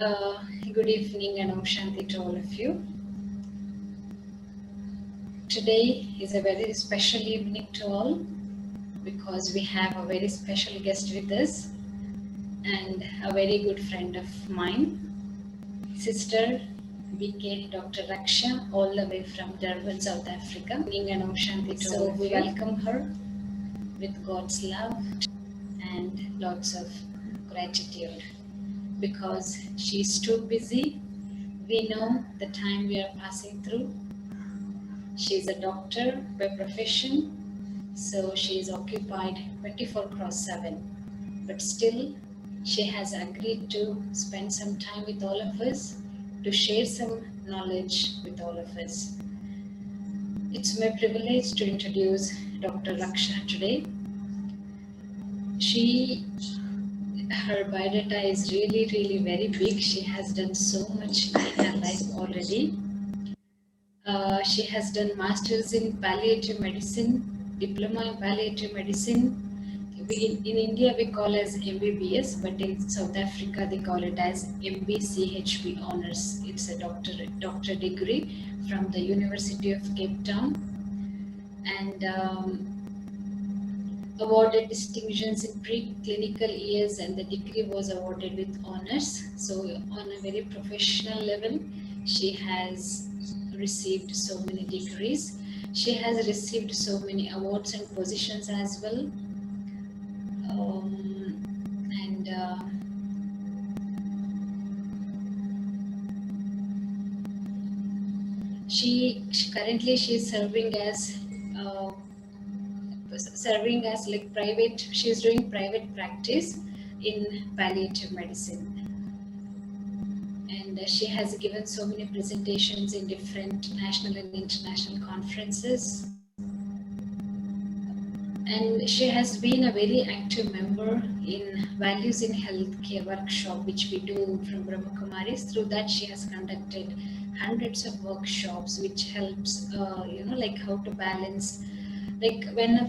Good evening and Om Shanti to all of you. Today is a very special evening to all because we have a very special guest with us and a very good friend of mine, Sister bkit Dr. Raksha, all the way from Durban, South Africa. Good evening and Om Shanti to all of you. So we welcome her with God's love and lots of gratitude because she's too busy. We know the time we are passing through. She's a doctor by profession, so she is occupied 24/7. But still, she has agreed to spend some time with all of us to share some knowledge with all of us. It's my privilege to introduce Dr. Raksha today. Her biodata is really very big. She has done so much in her life already. She has done masters in palliative medicine, diploma in palliative medicine. In India we call as MBBS, but in South Africa they call it as MBCHB honors. It's a doctor degree from the University of Cape Town, and awarded distinctions in pre-clinical years, and the degree was awarded with honors. So on a very professional level, she has received so many degrees. She has received so many awards and positions as well. And she currently is serving as like private. She is doing private practice in palliative medicine. And she has given so many presentations in different national and international conferences. And she has been a very active member in Values in Healthcare workshop, which we do from Brahma Kumaris. Through that, she has conducted hundreds of workshops, which helps, like how to balance. Like when a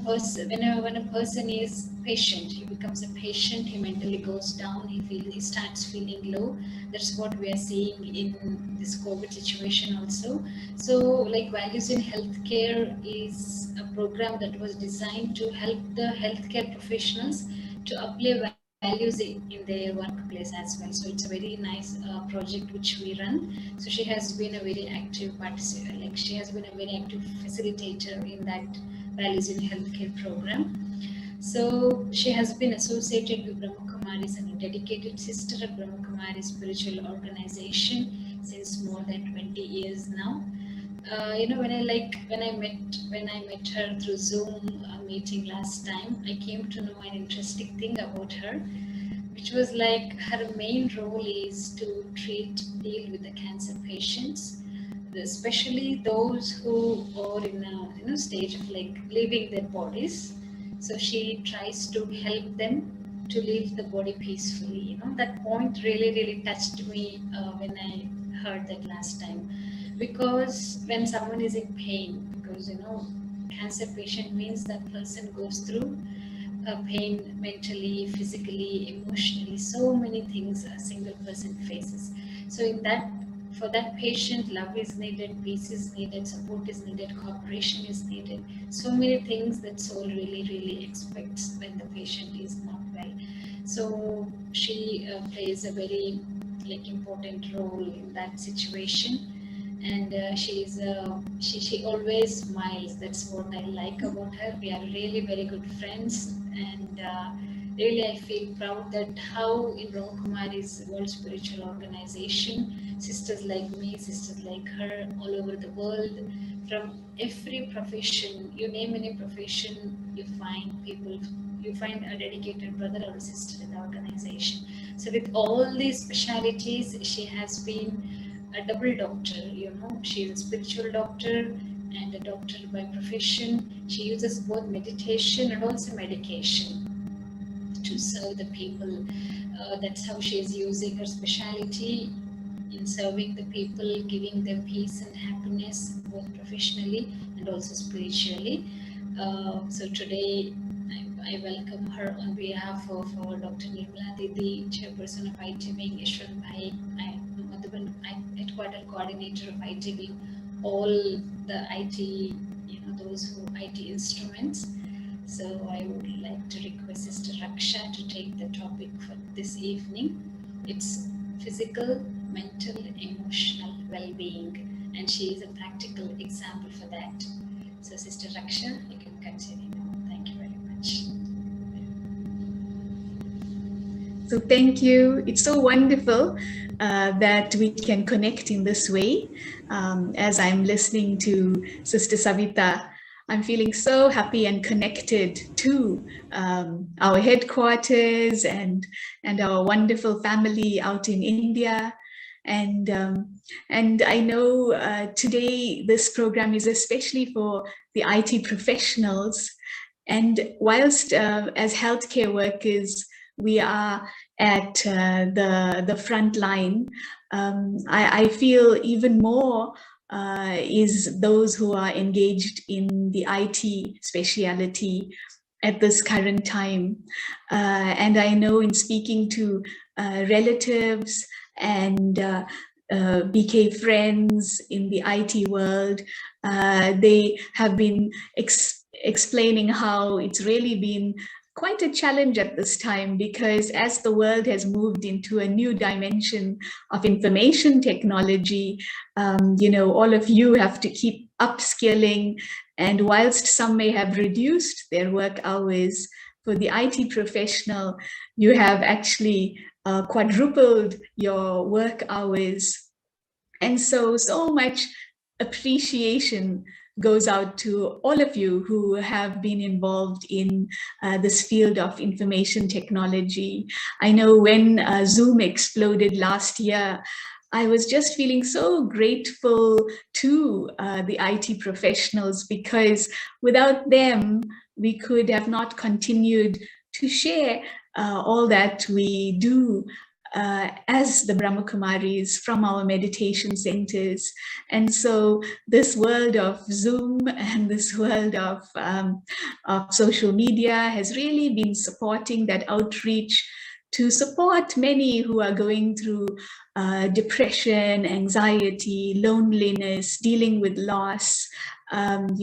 person is patient, he becomes a patient, he mentally goes down, he starts feeling low. That's what we are seeing in this COVID situation also. So like Values in Healthcare is a program that was designed to help the healthcare professionals to apply values in their workplace as well. So it's a very nice project which we run. So she has been a very active participant, like she has been a very active facilitator in that Values in Healthcare program. So she has been associated with Brahma Kumaris and a dedicated sister at Brahma Kumaris spiritual organization since more than 20 years now. When I met her through Zoom meeting last time, I came to know an interesting thing about her, which was like her main role is to deal with the cancer patients, especially those who are in a stage of like leaving their bodies. So she tries to help them to leave the body peacefully. That point really touched me when I heard that last time, because when someone is in pain, because cancer patient means that person goes through pain mentally, physically, emotionally, so many things a single person faces. So in that, for that patient, love is needed, peace is needed, support is needed, cooperation is needed, so many things that soul really expects when the patient is not well. So she plays a very important role in that situation. And she always smiles. That's what I like about her. We are really very good friends, and really I feel proud that how in Brahma Kumari's World Spiritual Organization, sisters like me, sisters like her, all over the world, from every profession, you name any profession, you find a dedicated brother or sister in the organization. So with all these specialities, she has been a double doctor. She is a spiritual doctor and a doctor by profession. She uses both meditation and also medication to serve the people. That's how she is using her speciality in serving the people, giving them peace and happiness, both professionally and also spiritually. So today, I welcome her on behalf of Dr. Nirmala Didi, chairperson of ITMing, Ishwan Bhai. I headquarter coordinator of ITV, all the IT, those who IT instruments. So I would like to request Sister Raksha to take the topic for this evening. It's physical, mental, emotional well-being, and she is a practical example for that. So Sister Raksha, you can continue now. Thank you very much. So thank you. It's so wonderful that we can connect in this way. As I'm listening to Sister Savita, I'm feeling so happy and connected to our headquarters and our wonderful family out in India. And I know today this program is especially for the IT professionals. And whilst as healthcare workers, we are at the front line, I feel even more is those who are engaged in the IT speciality at this current time. And I know in speaking to relatives and BK friends in the IT world, they have been explaining how it's really been quite a challenge at this time, because as the world has moved into a new dimension of information technology, all of you have to keep upskilling. And whilst some may have reduced their work hours, for the IT professional, you have actually quadrupled your work hours. And so much appreciation goes out to all of you who have been involved in this field of information technology. I know when Zoom exploded last year, I was just feeling so grateful to the IT professionals, because without them, we could have not continued to share all that we do as the Brahma Kumaris from our meditation centers. And so this world of Zoom and this world of social media has really been supporting that outreach to support many who are going through depression, anxiety, loneliness, dealing with loss, and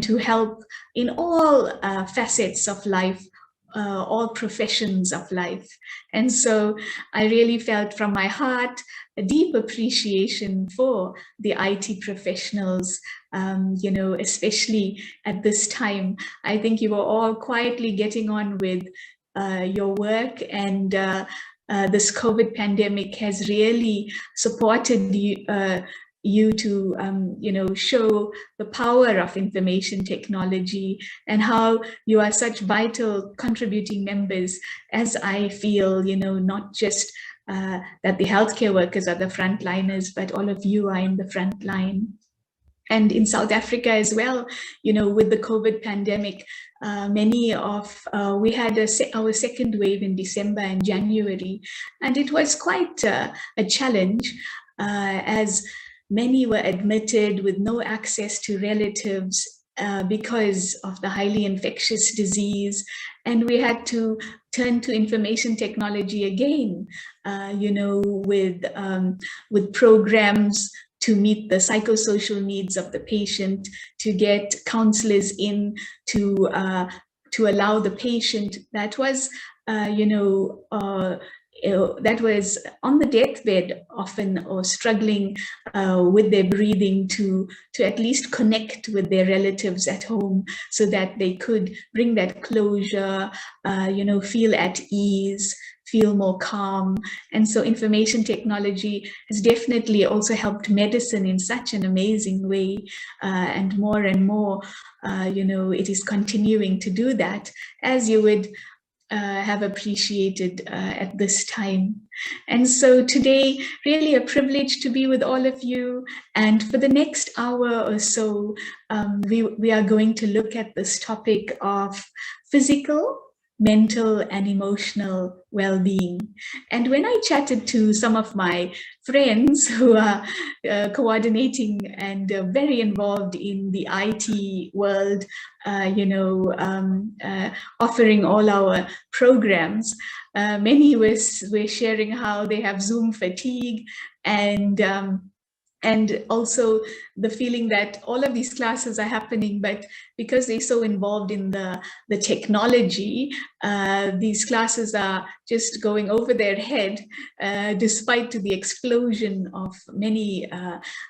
to help in all facets of life, all professions of life. And so I really felt from my heart a deep appreciation for the IT professionals, especially at this time. I think you were all quietly getting on with your work, and this COVID pandemic has really supported you to show the power of information technology and how you are such vital contributing members, as I feel, not just that the healthcare workers are the frontliners, but all of you are in the front line. And in South Africa as well, with the COVID pandemic, we had our second wave in December and January, and it was quite a challenge as many were admitted with no access to relatives because of the highly infectious disease. And we had to turn to information technology again, with programs to meet the psychosocial needs of the patient, to get counselors in to allow the patient that was that was on the deathbed often, or struggling with their breathing, to at least connect with their relatives at home, so that they could bring that closure, feel at ease, feel more calm. And so information technology has definitely also helped medicine in such an amazing way, and more, it is continuing to do that, as you would have appreciated at this time. And so today, really a privilege to be with all of you. And for the next hour or so, we are going to look at this topic of physical, mental, and emotional well-being. And when I chatted to some of my friends who are coordinating and very involved in the IT world, offering all our programs, many were sharing how they have Zoom fatigue, and And also the feeling that all of these classes are happening, but because they're so involved in the technology, these classes are just going over their head, despite the explosion of many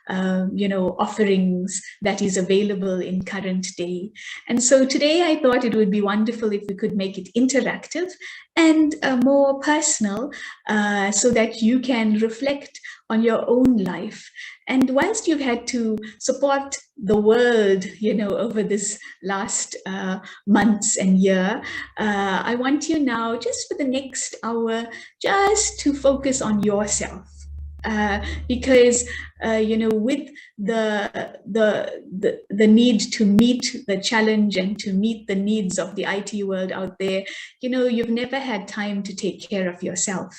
offerings that is available in current day. And so today I thought it would be wonderful if we could make it interactive and more personal, so that you can reflect on your own life. And whilst you've had to support the world, over this last months and year, I want you now, just for the next hour, just to focus on yourself. Because with the need to meet the challenge and to meet the needs of the IT world out there, you've never had time to take care of yourself.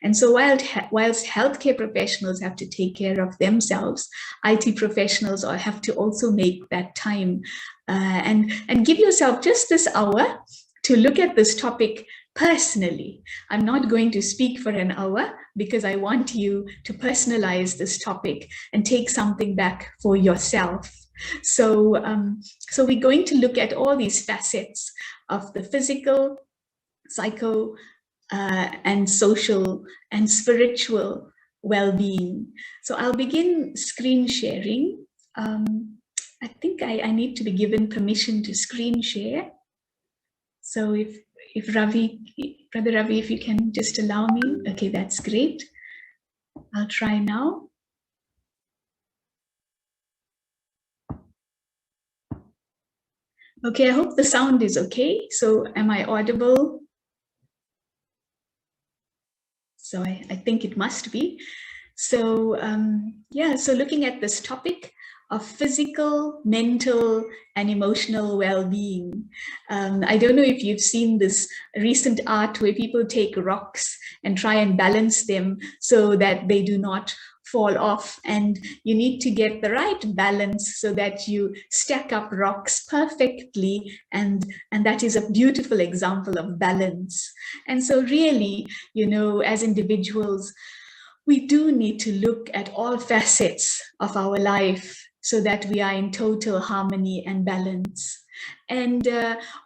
And so whilst healthcare professionals have to take care of themselves, IT professionals have to also make that time, and give yourself just this hour to look at this topic personally. I'm not going to speak for an hour because I want you to personalize this topic and take something back for yourself. So we're going to look at all these facets of the physical, psycho, and social and spiritual well-being. So I'll begin screen sharing. I think I need to be given permission to screen share. So if Ravi, Brother Ravi, if you can just allow me. Okay, that's great. I'll try now. Okay, I hope the sound is okay. So am I audible? So I think it must be. So so looking at this topic of physical, mental, and emotional well-being. I don't know if you've seen this recent art where people take rocks and try and balance them so that they do not fall off, and you need to get the right balance so that you stack up rocks perfectly, and that is a beautiful example of balance. And so really, as individuals, we do need to look at all facets of our life so that we are in total harmony and balance. And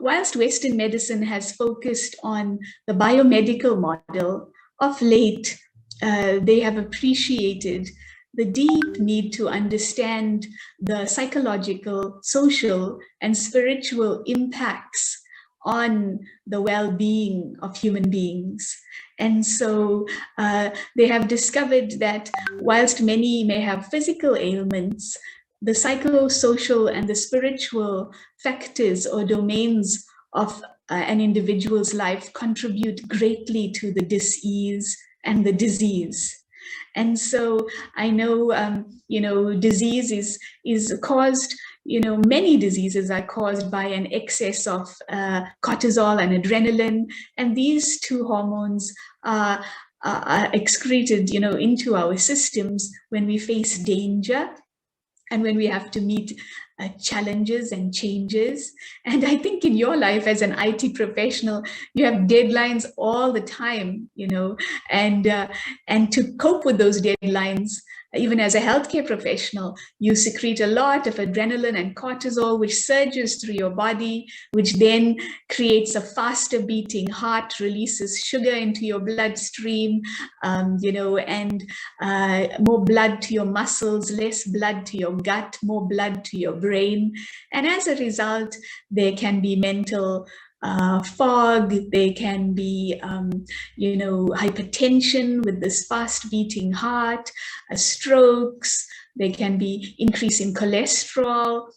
whilst Western medicine has focused on the biomedical model, of late, they have appreciated the deep need to understand the psychological, social, and spiritual impacts on the well-being of human beings. And so they have discovered that whilst many may have physical ailments, the psychosocial and the spiritual factors or domains of an individual's life contribute greatly to the dis-ease and the disease. And so I know, disease is caused, many diseases are caused by an excess of cortisol and adrenaline, and these two hormones are excreted, into our systems when we face danger and when we have to meet challenges and changes. And I think in your life as an IT professional, you have deadlines all the time, and to cope with those deadlines, even as a healthcare professional, you secrete a lot of adrenaline and cortisol, which surges through your body, which then creates a faster beating heart, releases sugar into your bloodstream, and more blood to your muscles, less blood to your gut, more blood to your brain. And as a result, there can be mental fog, there can be, hypertension with this fast beating heart, strokes, there can be increase in cholesterol,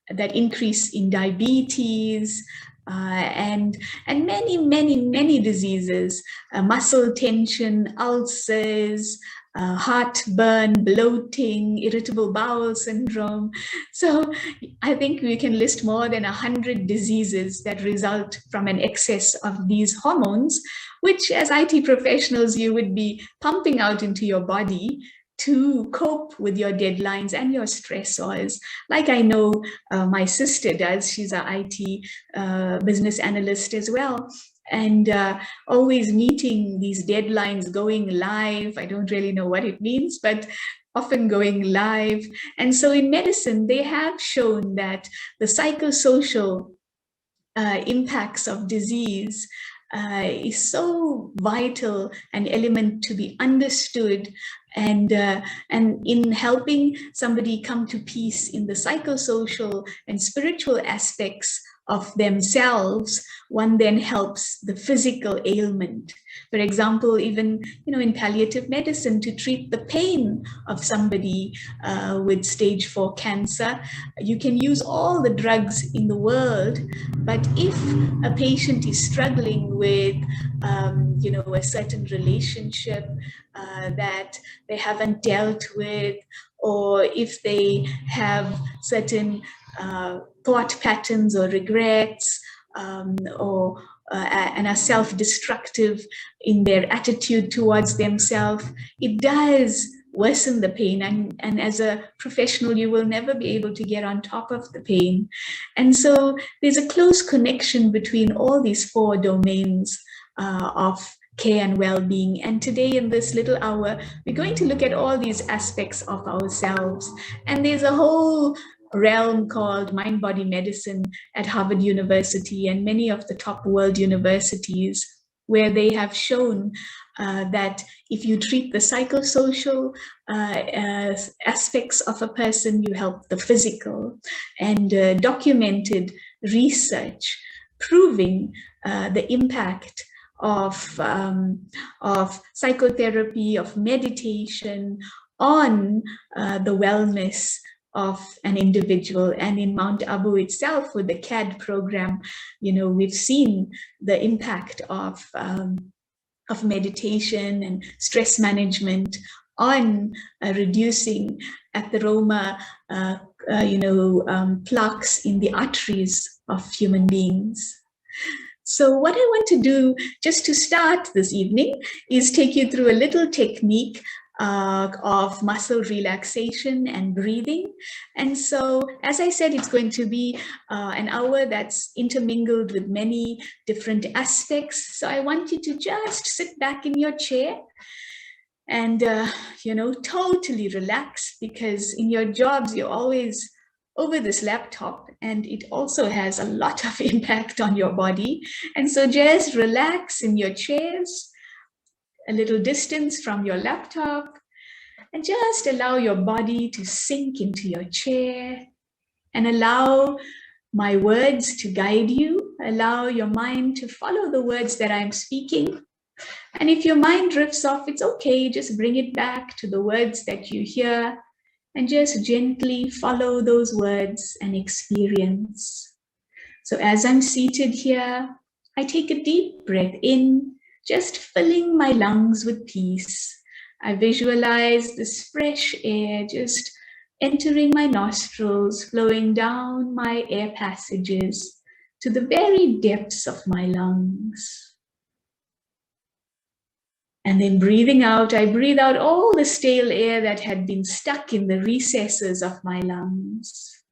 that increase in diabetes, and many diseases, muscle tension, ulcers, heartburn, bloating, irritable bowel syndrome. So I think we can list more than 100 diseases that result from an excess of these hormones, which as IT professionals, you would be pumping out into your body to cope with your deadlines and your stressors. Like I know my sister does, she's an IT business analyst as well. and always meeting these deadlines, going live. I don't really know what it means, but often going live. And so in medicine, they have shown that the psychosocial impacts of disease is so vital an element to be understood, and in helping somebody come to peace in the psychosocial and spiritual aspects of themselves, one then helps the physical ailment. For example, even in palliative medicine, to treat the pain of somebody with stage 4 cancer, you can use all the drugs in the world, but if a patient is struggling with a certain relationship that they haven't dealt with, or if they have certain thought patterns or regrets, and are self-destructive in their attitude towards themselves, it does worsen the pain. And as a professional, you will never be able to get on top of the pain. And so there's a close connection between all these 4 domains of care and well-being. And today in this little hour, we're going to look at all these aspects of ourselves. And there's a whole realm called mind-body medicine at Harvard University and many of the top world universities, where they have shown that if you treat the psychosocial aspects of a person, you help the physical, and documented research proving the impact of psychotherapy, of meditation on the wellness of an individual. And in Mount Abu itself, with the CAD program, we've seen the impact of meditation and stress management on reducing atheroma, plaques in the arteries of human beings. So what I want to do just to start this evening is take you through a little technique of muscle relaxation and breathing. And so, as I said, it's going to be an hour that's intermingled with many different aspects. So I want you to just sit back in your chair and, totally relax, because in your jobs, you're always over this laptop, and it also has a lot of impact on your body. And so just relax in your chairs, a little distance from your laptop, and just allow your body to sink into your chair, and allow my words to guide you. Allow your mind to follow the words that I'm speaking. And if your mind drifts off, it's okay. Just bring it back to the words that you hear, and just gently follow those words and experience. So as I'm seated here, I take a deep breath in, just filling my lungs with peace. I visualize this fresh air just entering my nostrils, flowing down my air passages to the very depths of my lungs. And then breathing out, I breathe out all the stale air that had been stuck in the recesses of my lungs.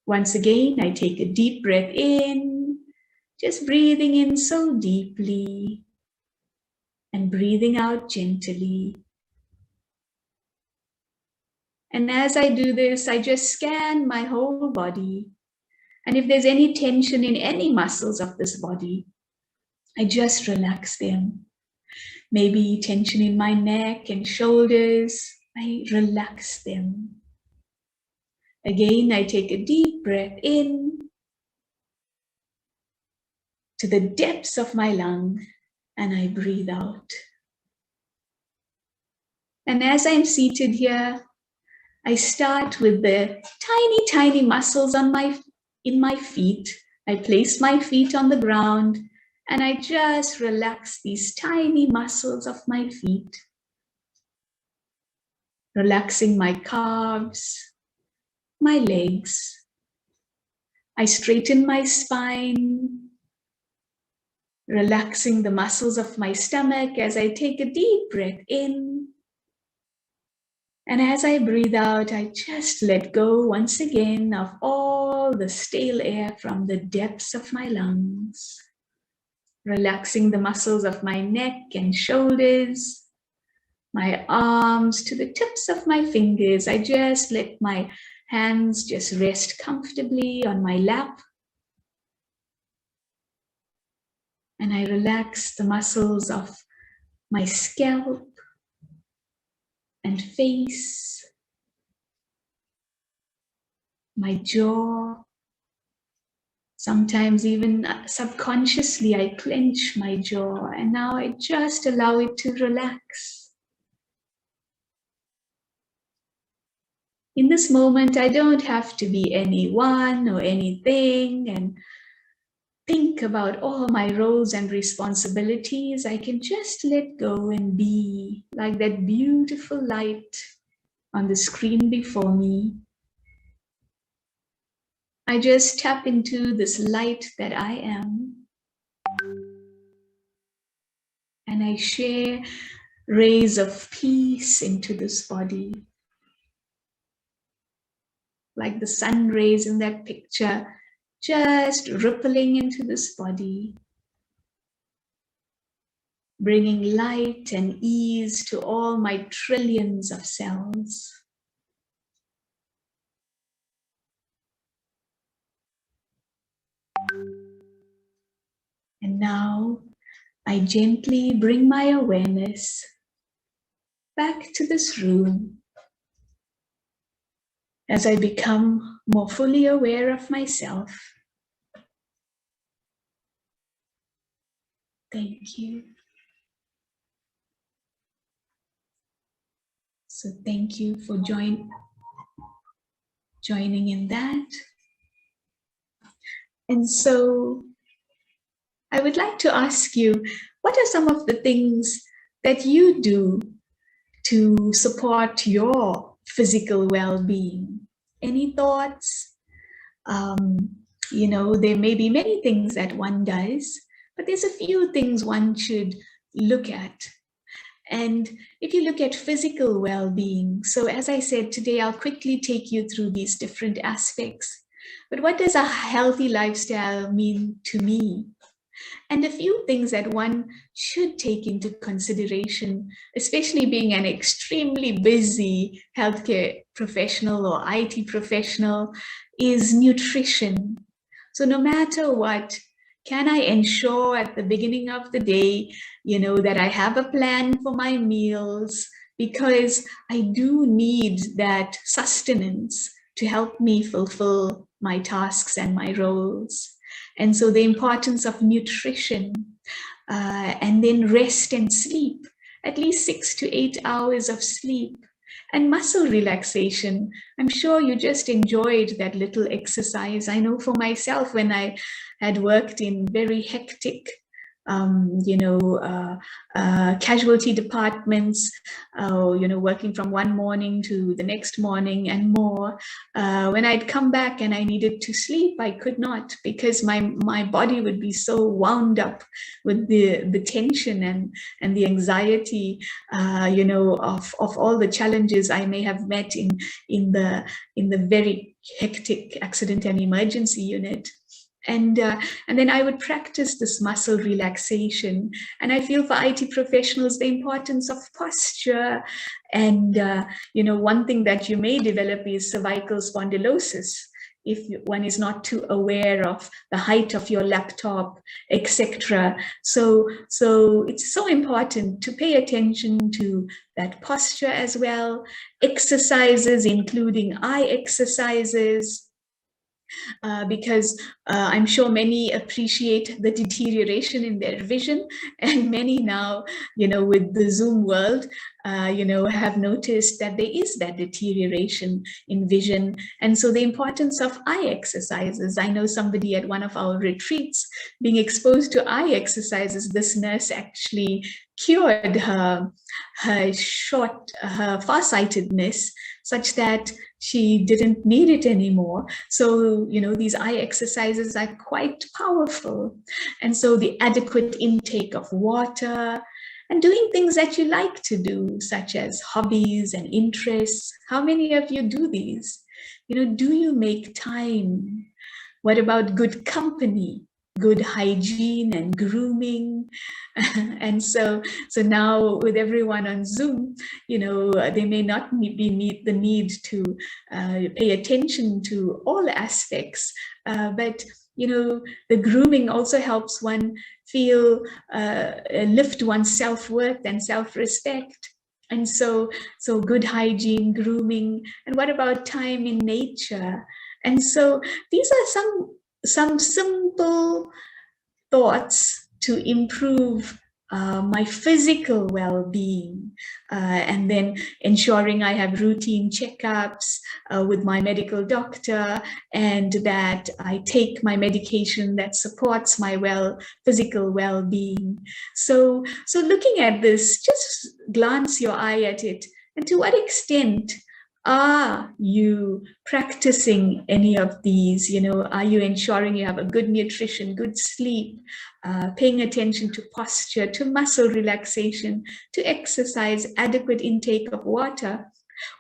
Once again, I take a deep breath in, just breathing in so deeply, and breathing out gently. And as I do this, I just scan my whole body. And if there's any tension in any muscles of this body, I just relax them. Maybe tension in my neck and shoulders, I relax them. Again, I take a deep breath in to the depths of my lung, and I breathe out. And as I'm seated here, I start with the tiny, tiny muscles in my feet. I place my feet on the ground, and I just relax these tiny muscles of my feet, relaxing my calves, my legs. I straighten my spine, relaxing the muscles of my stomach as I take a deep breath in. And as I breathe out, I just let go once again of all the stale air from the depths of my lungs. relaxing the muscles of my neck and shoulders, my arms to the tips of my fingers. I just let my hands just rest comfortably on my lap. And I relax the muscles of my scalp and face, my jaw. Sometimes even subconsciously I clench my jaw, and now I just allow it to relax. In this moment, I don't have to be anyone or anything and think about all my roles and responsibilities. I can just let go and be like that beautiful light on the screen before me. I just tap into this light that I am, and I share rays of peace into this body. Like the sun rays in that picture, just rippling into this body, bringing light and ease to all my trillions of cells. And now I gently bring my awareness back to this room as I become more fully aware of myself. Thank you. So thank you for joining in that. And so I would like to ask you, what are some of the things that you do to support your physical well-being? Any thoughts? There may be many things that one does, but there's a few things one should look at. And if you look at physical well-being, so as I said today, I'll quickly take you through these different aspects. But what does a healthy lifestyle mean to me? And a few things that one should take into consideration, especially being an extremely busy healthcare professional or IT professional, is nutrition. So no matter what, can I ensure at the beginning of the day, that I have a plan for my meals, because I do need that sustenance to help me fulfill my tasks and my roles. And so the importance of nutrition, and then rest and sleep, at least 6 to 8 hours of sleep, and muscle relaxation. I'm sure you just enjoyed that little exercise. I know for myself, when I had worked in very hectic casualty departments, working from one morning to the next morning and more. When I'd come back and I needed to sleep, I could not, because my body would be so wound up with the tension and the anxiety, of all the challenges I may have met in the very hectic accident and emergency unit. And then I would practice this muscle relaxation. And I feel for IT professionals, the importance of posture. And, one thing that you may develop is cervical spondylosis if one is not too aware of the height of your laptop, etc. So it's so important to pay attention to that posture as well. Exercises, including eye exercises, because I'm sure many appreciate the deterioration in their vision, and many now, with the Zoom world, have noticed that there is that deterioration in vision. And so the importance of eye exercises. I know somebody at one of our retreats being exposed to eye exercises. This nurse actually cured her farsightedness, such that she didn't need it anymore. So, these eye exercises are quite powerful. And so the adequate intake of water and doing things that you like to do, such as hobbies and interests. How many of you do these? Do you make time? What about good company? good hygiene and grooming. And so now with everyone on Zoom, they may not meet the need to pay attention to all aspects, but the grooming also helps one feel lift one's self-worth and self-respect. And so good hygiene, grooming, and what about time in nature? And so these are some simple thoughts to improve my physical well-being, and then ensuring I have routine checkups with my medical doctor, and that I take my medication that supports my physical well-being. So looking at this, just glance your eye at it, and to what extent are you practicing any of these? Are you ensuring you have a good nutrition, good sleep, paying attention to posture, to muscle relaxation, to exercise, adequate intake of water?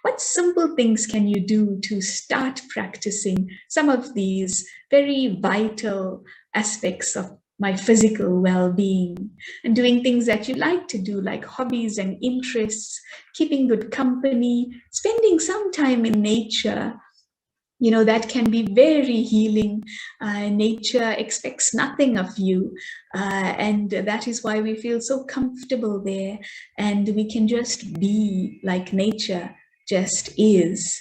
What simple things can you do to start practicing some of these very vital aspects of my physical well-being, and doing things that you like to do, like hobbies and interests, keeping good company, spending some time in nature? That can be very healing. Nature expects nothing of you, and that is why we feel so comfortable there, and we can just be like nature just is.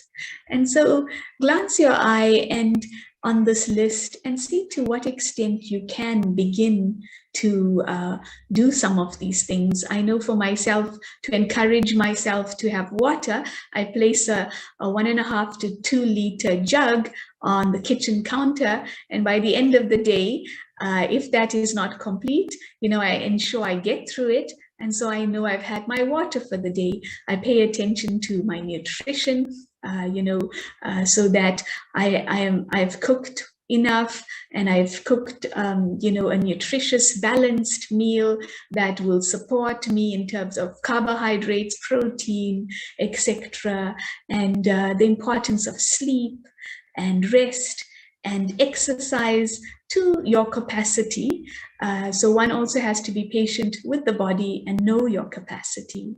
And so glance your eye and on this list and see to what extent you can begin to do some of these things. I know for myself, to encourage myself to have water, I place a 1.5 to 2 liter jug on the kitchen counter, and by the end of the day, if that is not complete, I ensure I get through it. And so I know I've had my water for the day. I pay attention to my nutrition, so that I've cooked enough, and I've cooked, a nutritious, balanced meal that will support me in terms of carbohydrates, protein, etc. And the importance of sleep and rest and exercise to your capacity. So one also has to be patient with the body and know your capacity.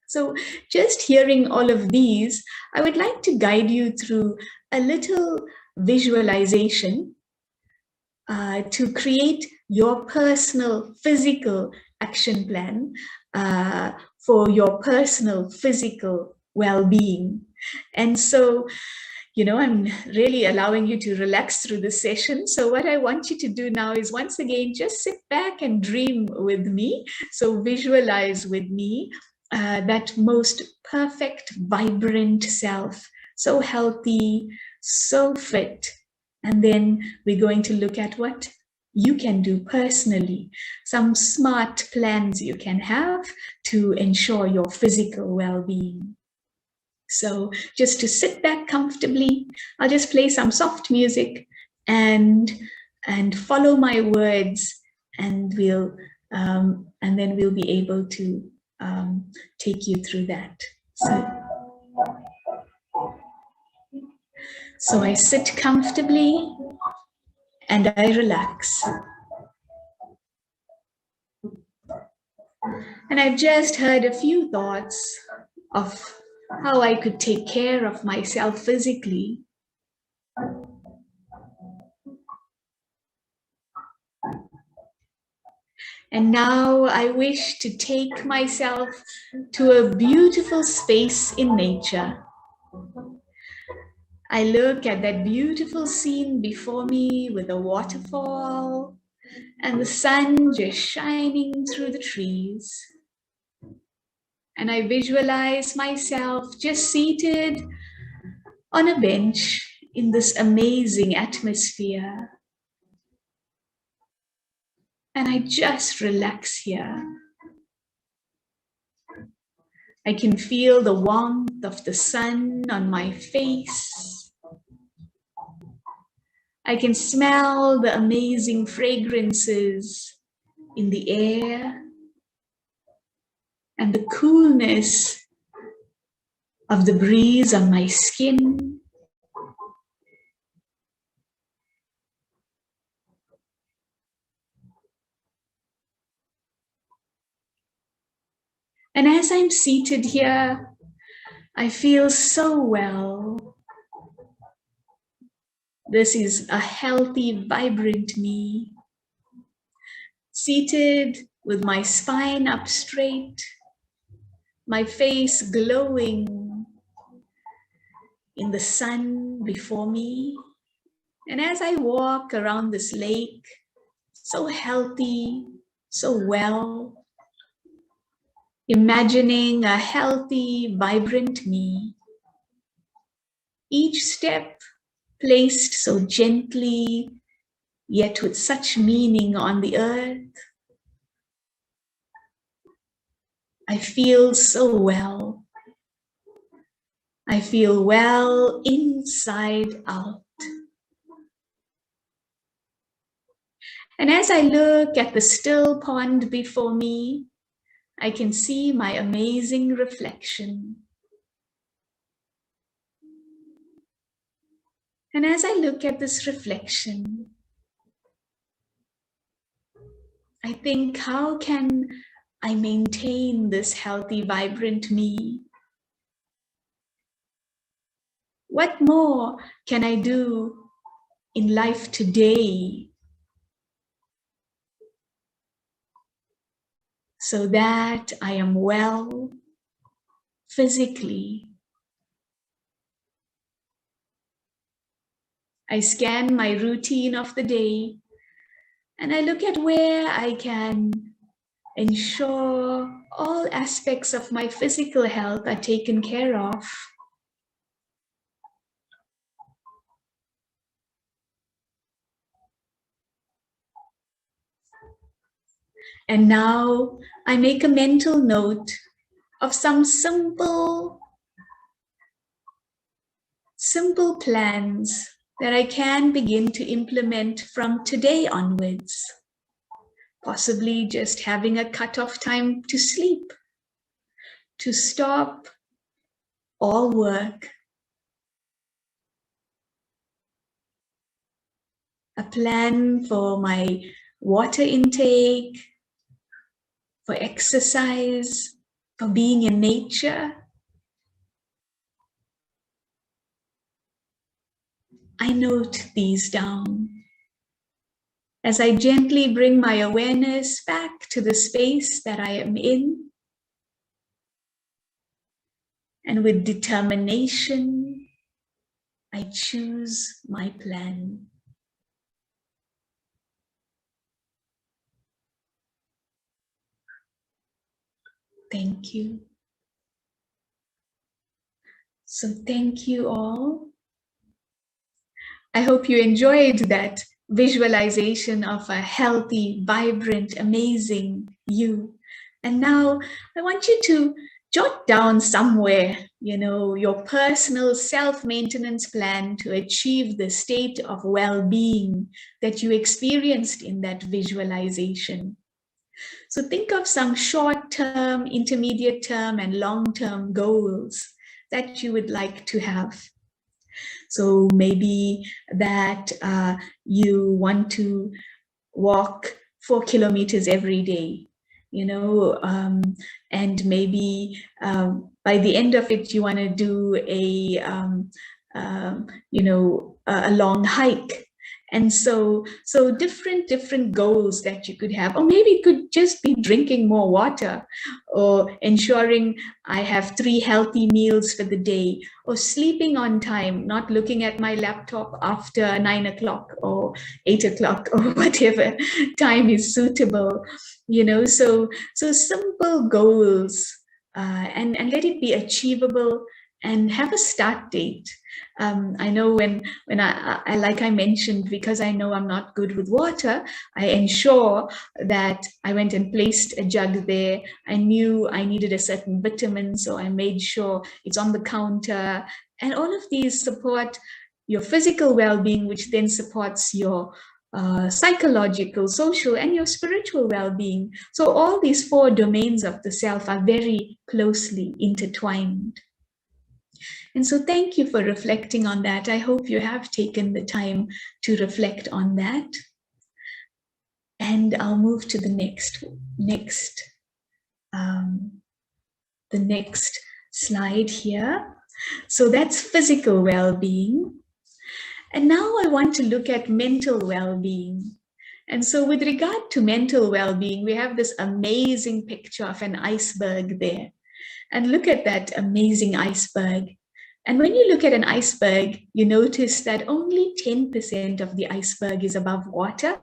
So just hearing all of these, I would like to guide you through a little visualization to create your personal physical action plan for your personal physical well-being. And so, I'm really allowing you to relax through this session. So what I want you to do now is, once again, just sit back and dream with me. So visualize with me that most perfect, vibrant self, so healthy, so fit. And then we're going to look at what you can do personally, some smart plans you can have to ensure your physical well-being. So just to sit back comfortably, I'll just play some soft music and follow my words, and then we'll be able to take you through that. So I sit comfortably and I relax. And I've just heard a few thoughts of how I could take care of myself physically. And now I wish to take myself to a beautiful space in nature. I look at that beautiful scene before me with a waterfall and the sun just shining through the trees. And I visualize myself just seated on a bench in this amazing atmosphere. And I just relax here. I can feel the warmth of the sun on my face. I can smell the amazing fragrances in the air and the coolness of the breeze on my skin. And as I'm seated here, I feel so well. This is a healthy, vibrant me, seated with my spine up straight, my face glowing in the sun before me. And as I walk around this lake, so healthy, so well, imagining a healthy, vibrant me, each step placed so gently, yet with such meaning on the earth. I feel so well. I feel well inside out. And as I look at the still pond before me, I can see my amazing reflection. And as I look at this reflection, I think, how can I maintain this healthy, vibrant me? What more can I do in life today so that I am well physically? I scan my routine of the day and I look at where I can ensure all aspects of my physical health are taken care of. And now I make a mental note of some simple plans that I can begin to implement from today onwards. Possibly just having a cutoff time to sleep, to stop all work, a plan for my water intake, for exercise, for being in nature. I note these down as I gently bring my awareness back to the space that I am in. And with determination, I choose my plan. Thank you. So thank you all. I hope you enjoyed that visualization of a healthy, vibrant, amazing you. And now I want you to jot down somewhere, your personal self-maintenance plan to achieve the state of well-being that you experienced in that visualization. So think of some short-term, intermediate-term, and long-term goals that you would like to have. So maybe that you want to walk 4 kilometers every day, and maybe by the end of it, you want to do a long hike. And so different goals that you could have, or maybe it could just be drinking more water, or ensuring I have 3 healthy meals for the day, or sleeping on time, not looking at my laptop after 9 o'clock or 8 o'clock or whatever time is suitable, so simple goals, and let it be achievable and have a start date. I know when I, like I mentioned, because I know I'm not good with water, I ensure that I went and placed a jug there. I knew I needed a certain vitamin, so I made sure it's on the counter. And all of these support your physical well-being, which then supports your psychological, social, and your spiritual well-being. So all these 4 domains of the self are very closely intertwined. And so thank you for reflecting on that. I hope you have taken the time to reflect on that. And I'll move to the next the next slide here. So that's physical well-being. And now I want to look at mental well-being. And so with regard to mental well-being, we have this amazing picture of an iceberg there. And look at that amazing iceberg. And when you look at an iceberg, you notice that only 10% of the iceberg is above water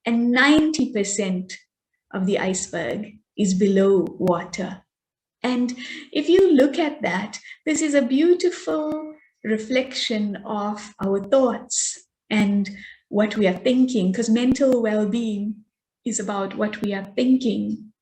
and 90% of the iceberg is below water. And if you look at that, this is a beautiful reflection of our thoughts and what we are thinking, because mental well-being is about what we are thinking.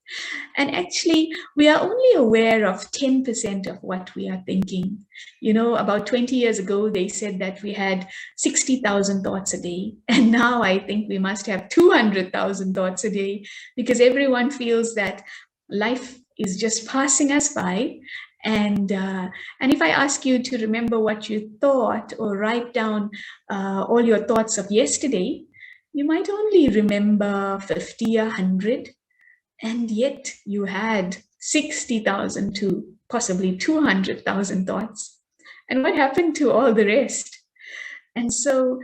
And actually, we are only aware of 10% of what we are thinking. You know, about 20 years ago, they said that we had 60,000 thoughts a day. And now I think we must have 200,000 thoughts a day, because everyone feels that life is just passing us by. And if I ask you to remember what you thought or write down all your thoughts of yesterday, you might only remember 50 or 100. And yet you had 60,000 to possibly 200,000 thoughts. And what happened to all the rest? And so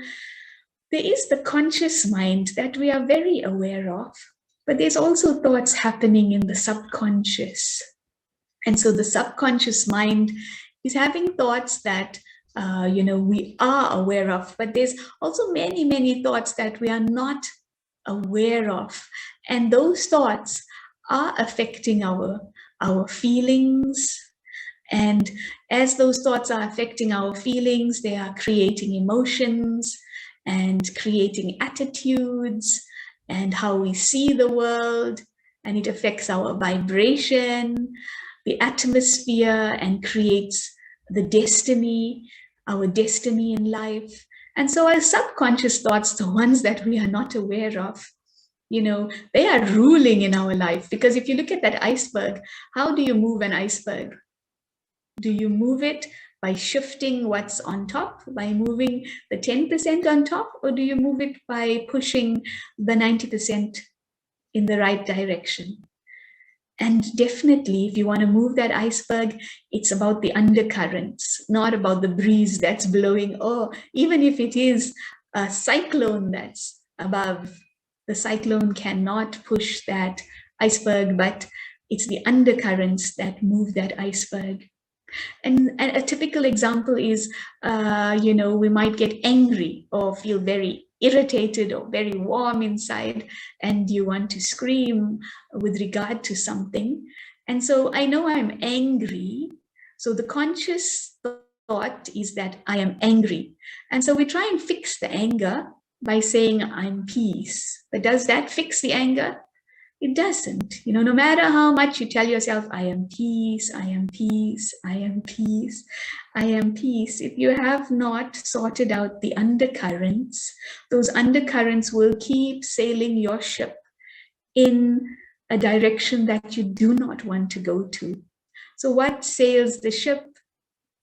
there is the conscious mind that we are very aware of, but there's also thoughts happening in the subconscious. And so the subconscious mind is having thoughts that we are aware of, but there's also many, many thoughts that we are not aware of. And those thoughts are affecting our feelings. And as those thoughts are affecting our feelings, they are creating emotions and creating attitudes and how we see the world. And it affects our vibration, the atmosphere, and creates the destiny, our destiny in life. And so our subconscious thoughts, the ones that we are not aware of, they are ruling in our life. Because if you look at that iceberg, how do you move an iceberg? Do you move it by shifting what's on top, by moving the 10% on top, or do you move it by pushing the 90% in the right direction? And definitely, if you want to move that iceberg, it's about the undercurrents, not about the breeze that's blowing. Or even if it is a cyclone that's above, the cyclone cannot push that iceberg, but it's the undercurrents that move that iceberg. And a typical example is, we might get angry or feel very irritated or very warm inside, and you want to scream with regard to something. And so I know I'm angry. So the conscious thought is that I am angry. And so we try and fix the anger by saying I'm peace. But does that fix the anger? It doesn't. No matter how much you tell yourself, I am peace, I am peace, I am peace, I am peace. If you have not sorted out the undercurrents, those undercurrents will keep sailing your ship in a direction that you do not want to go to. So what sails the ship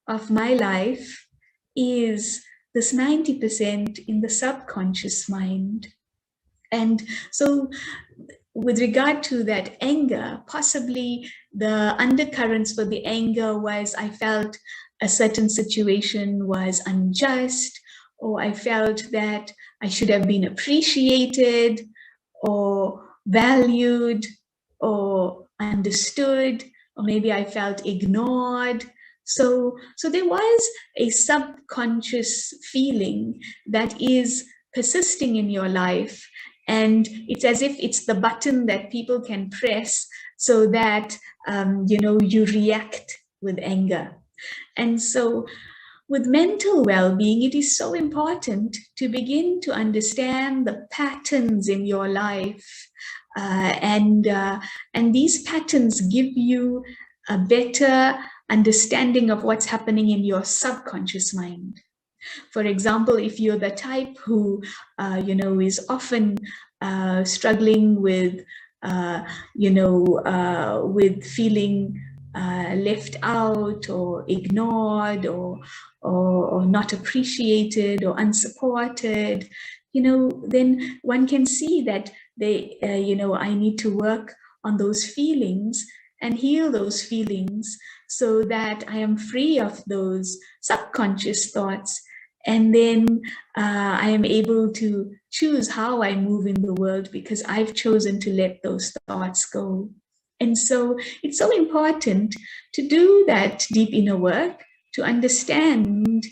of my life is this 90% in the subconscious mind. And so with regard to that anger, possibly the undercurrents for the anger was I felt a certain situation was unjust, or I felt that I should have been appreciated or valued or understood, or maybe I felt ignored. So there was a subconscious feeling that is persisting in your life. And it's as if it's the button that people can press so that, you react with anger. And so with mental well-being, it is so important to begin to understand the patterns in your life. And these patterns give you a better understanding of what's happening in your subconscious mind. For example, if you're the type who, is often struggling with, with feeling left out or ignored or not appreciated or unsupported, then one can see that I need to work on those feelings and heal those feelings so that I am free of those subconscious thoughts. And then I am able to choose how I move in the world because I've chosen to let those thoughts go. And so it's so important to do that deep inner work, to understand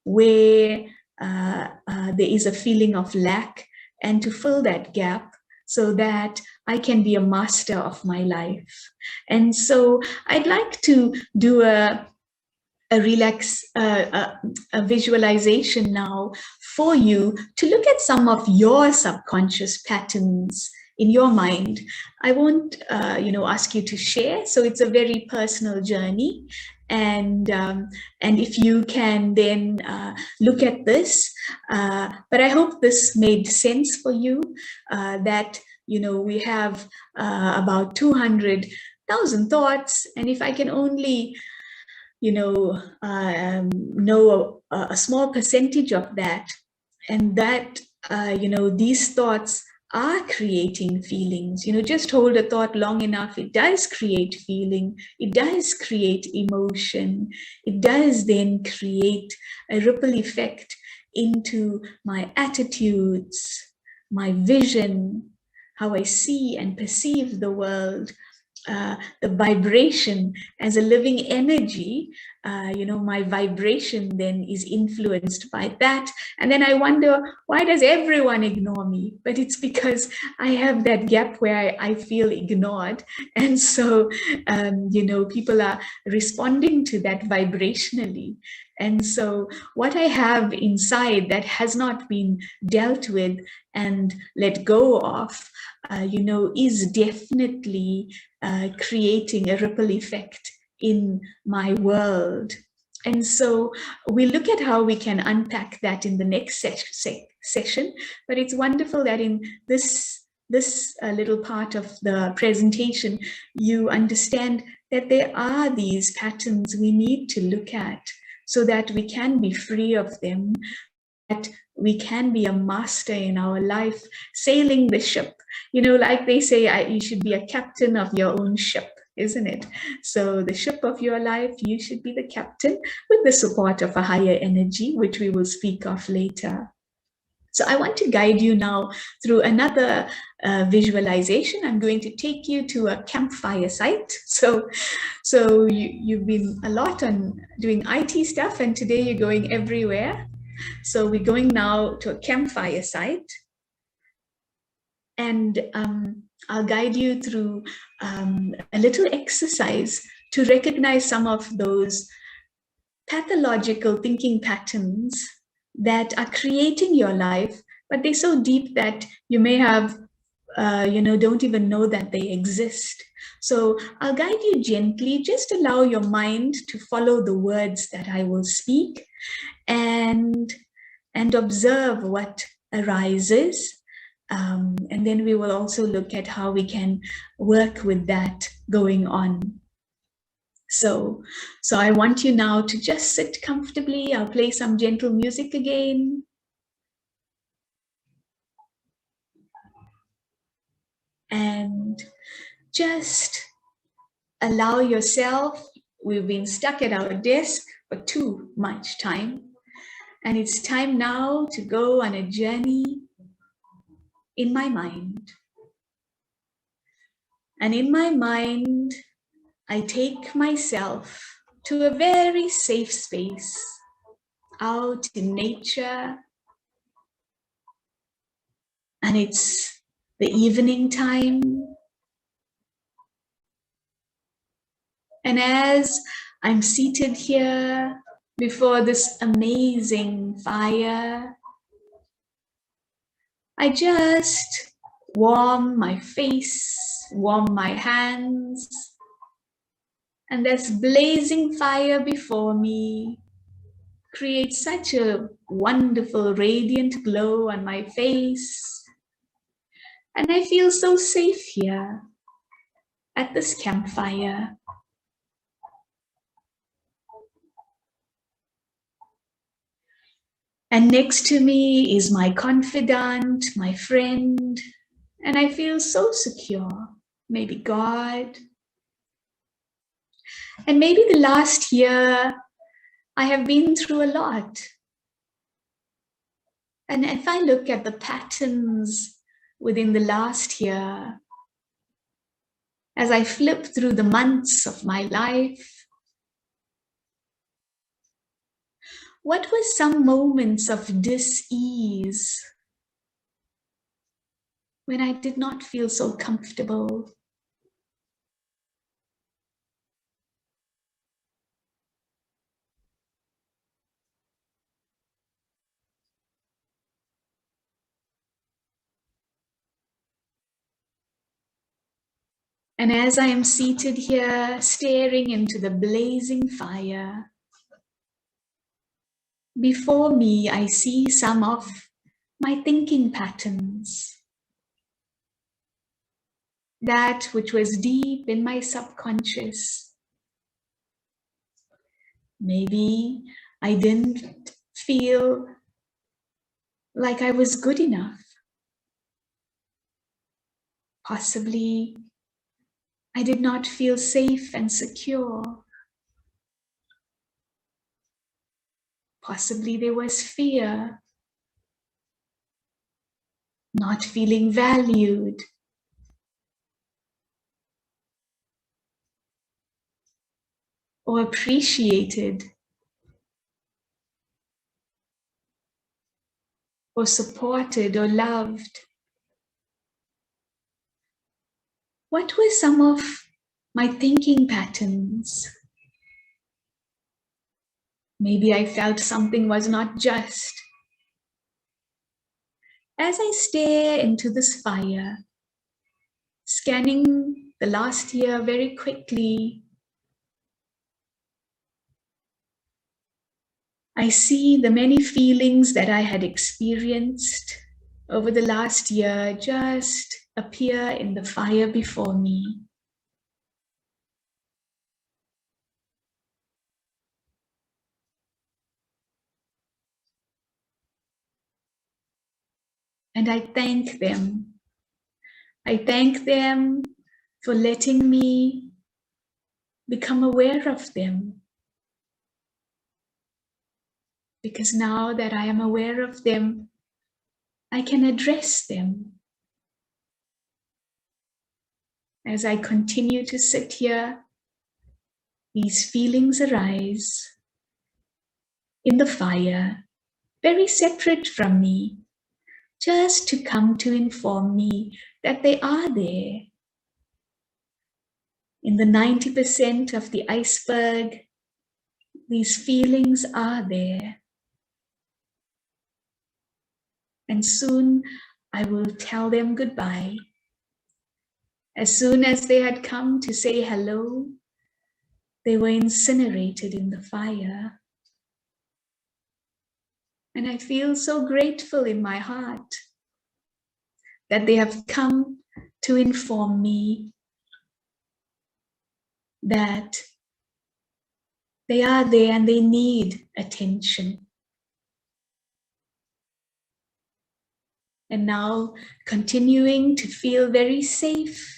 where there is a feeling of lack, and to fill that gap so that I can be a master of my life. And so I'd like to do a visualization now for you to look at some of your subconscious patterns in your mind. I won't, ask you to share. So it's a very personal journey. And if you can then look at this, but I hope this made sense for you, that, we have about 200,000 thoughts. And if I can only know a small percentage of that, and that these thoughts are creating feelings. Just hold a thought long enough, it does create feeling, it does create emotion, it does then create a ripple effect into my attitudes, my vision, how I see and perceive the world. The vibration as a living energy, my vibration then is influenced by that. And then I wonder, why does everyone ignore me? But it's because I have that gap where I feel ignored. And so, people are responding to that vibrationally. And so what I have inside that has not been dealt with and let go of, is definitely creating a ripple effect in my world. And so we look at how we can unpack that in the next session. But it's wonderful that in this little part of the presentation, you understand that there are these patterns we need to look at so that we can be free of them, that we can be a master in our life, sailing the ship. Like they say, you should be a captain of your own ship, isn't it? So the ship of your life, you should be the captain with the support of a higher energy, which we will speak of later. So I want to guide you now through another visualization. I'm going to take you to a campfire site. So you've been a lot on doing IT stuff, and today you're going everywhere. So we're going now to a campfire site, and I'll guide you through a little exercise to recognize some of those pathological thinking patterns that are creating your life, but they're so deep that you may have, don't even know that they exist. So I'll guide you gently. Just allow your mind to follow the words that I will speak, and observe what arises. And then we will also look at how we can work with that going on. So I want you now to just sit comfortably. I'll play some gentle music again. And just allow yourself. We've been stuck at our desk for too much time. And it's time now to go on a journey in my mind. And in my mind, I take myself to a very safe space, out in nature. And it's the evening time. And as I'm seated here before this amazing fire, I just warm my face, warm my hands, and this blazing fire before me creates such a wonderful, radiant glow on my face. And I feel so safe here at this campfire. And next to me is my confidant, my friend, and I feel so secure. Maybe God, And maybe the last year, I have been through a lot. And if I look at the patterns within the last year, as I flip through the months of my life, what were some moments of dis-ease when I did not feel so comfortable? And as I am seated here, staring into the blazing fire, before me, I see some of my thinking patterns, that which was deep in my subconscious. Maybe I didn't feel like I was good enough. Possibly I did not feel safe and secure. Possibly there was fear, not feeling valued, or appreciated, or supported, or loved. What were some of my thinking patterns? Maybe I felt something was not just. As I stare into this fire, scanning the last year very quickly, I see the many feelings that I had experienced over the last year just appear in the fire before me. And I thank them. I thank them for letting me become aware of them. Because now that I am aware of them, I can address them. As I continue to sit here, these feelings arise in the fire, very separate from me, just to come to inform me that they are there. In the 90% of the iceberg, these feelings are there. And soon I will tell them goodbye. As soon as they had come to say hello, they were incinerated in the fire. And I feel so grateful in my heart that they have come to inform me that they are there and they need attention. And now continuing to feel very safe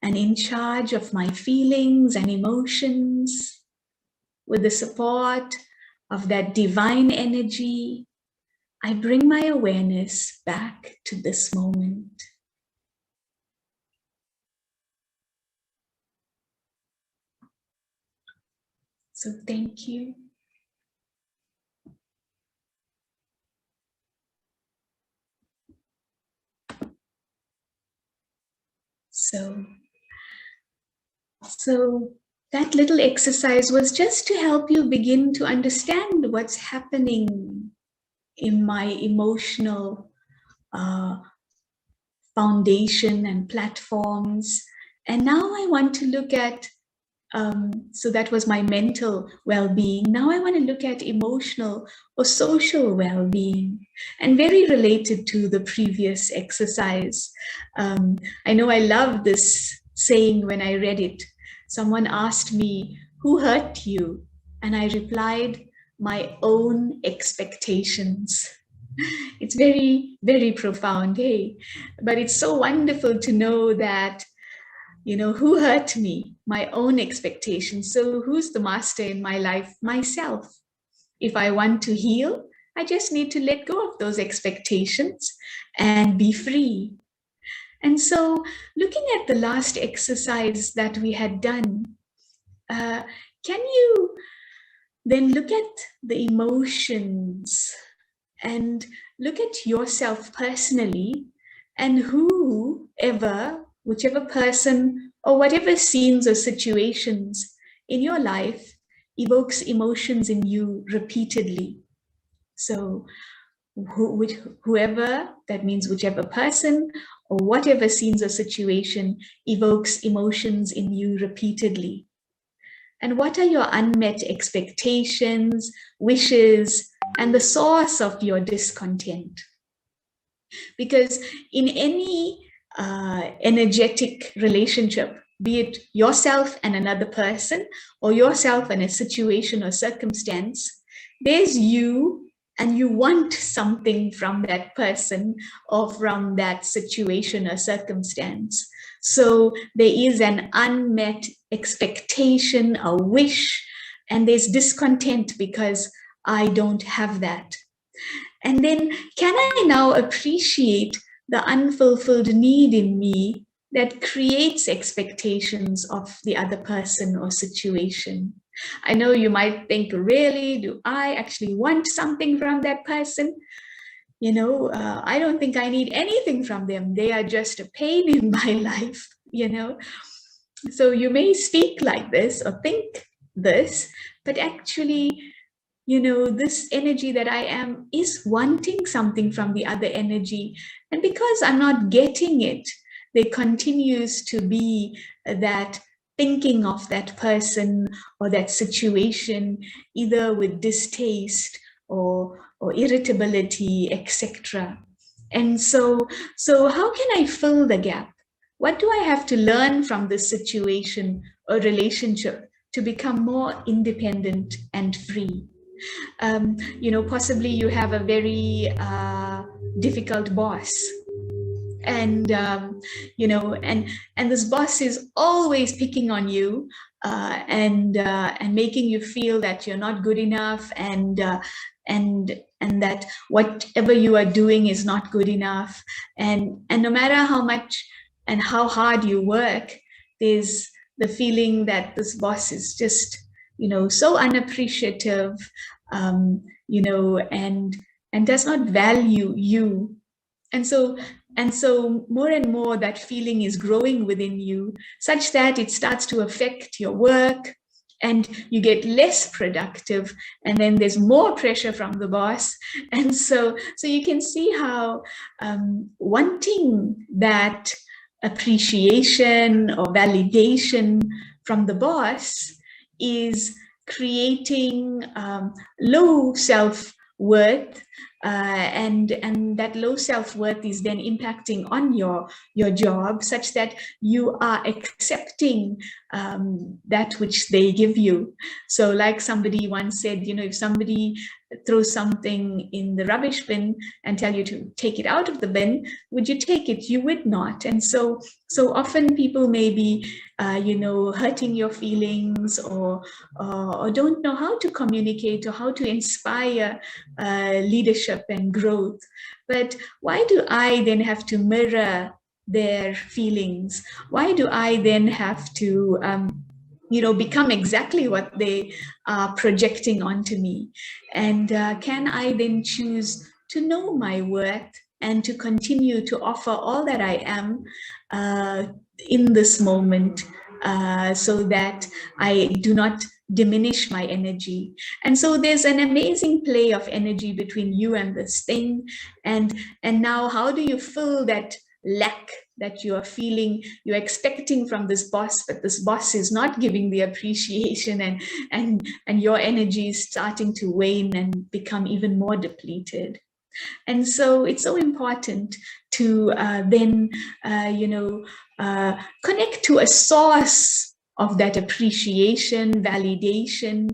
and in charge of my feelings and emotions with the support of that divine energy, I bring my awareness back to this moment. So thank you. So that little exercise was just to help you begin to understand what's happening in my emotional foundation and platforms. And now I want to look at, so that was my mental well-being. Now I want to look at emotional or social well-being, and very related to the previous exercise. I know I love this saying when I read it. Someone asked me, "Who hurt you?" And I replied, "My own expectations." It's very, very profound, hey? But it's so wonderful to know that Who hurt me? My own expectations. So who's the master in my life? Myself. If I want to heal, I just need to let go of those expectations and be free. And so, looking at the last exercise that we had done, can you then look at the emotions and look at yourself personally, and whichever person or whatever scenes or situations in your life evokes emotions in you repeatedly? So whoever, that means whichever person or whatever scenes or situation evokes emotions in you repeatedly. And what are your unmet expectations, wishes, and the source of your discontent? Because in any energetic relationship, be it yourself and another person, or yourself and a situation or circumstance, there's you and you want something from that person or from that situation or circumstance. So there is an unmet expectation, a wish, and there's discontent because I don't have that. And then, can I now appreciate the unfulfilled need in me that creates expectations of the other person or situation? I know you might think, really, do I actually want something from that person? I don't think I need anything from them. They are just a pain in my life. So you may speak like this or think this, but actually, this energy that I am is wanting something from the other energy. And because I'm not getting it, there continues to be that thinking of that person or that situation, either with distaste or irritability, etc. And so how can I fill the gap? What do I have to learn from this situation or relationship to become more independent and free? Possibly you have a very difficult boss, and and this boss is always picking on you, and making you feel that you're not good enough, and that whatever you are doing is not good enough, and no matter how much and how hard you work, there's the feeling that this boss is just so unappreciative, and does not value you. And so more and more that feeling is growing within you, such that it starts to affect your work, and you get less productive, and then there's more pressure from the boss. And so you can see how wanting that appreciation or validation from the boss is creating low self-worth, and that low self-worth is then impacting on your job, such that you are accepting that which they give you. So like somebody once said, if somebody throws something in the rubbish bin and tell you to take it out of the bin, would you take it? You would not. And so often people may be hurting your feelings, or don't know how to communicate or how to inspire leadership and growth. But why do I then have to mirror their feelings? Why do I then have to become exactly what they are projecting onto me? And can I then choose to know my worth and to continue to offer all that I am in this moment, so that I do not diminish my energy? And so there's an amazing play of energy between you and this thing. And now, how do you fill that lack that you are feeling, you're expecting from this boss, but this boss is not giving the appreciation, and your energy is starting to wane and become even more depleted? And so it's so important to then connect to a source of that appreciation, validation,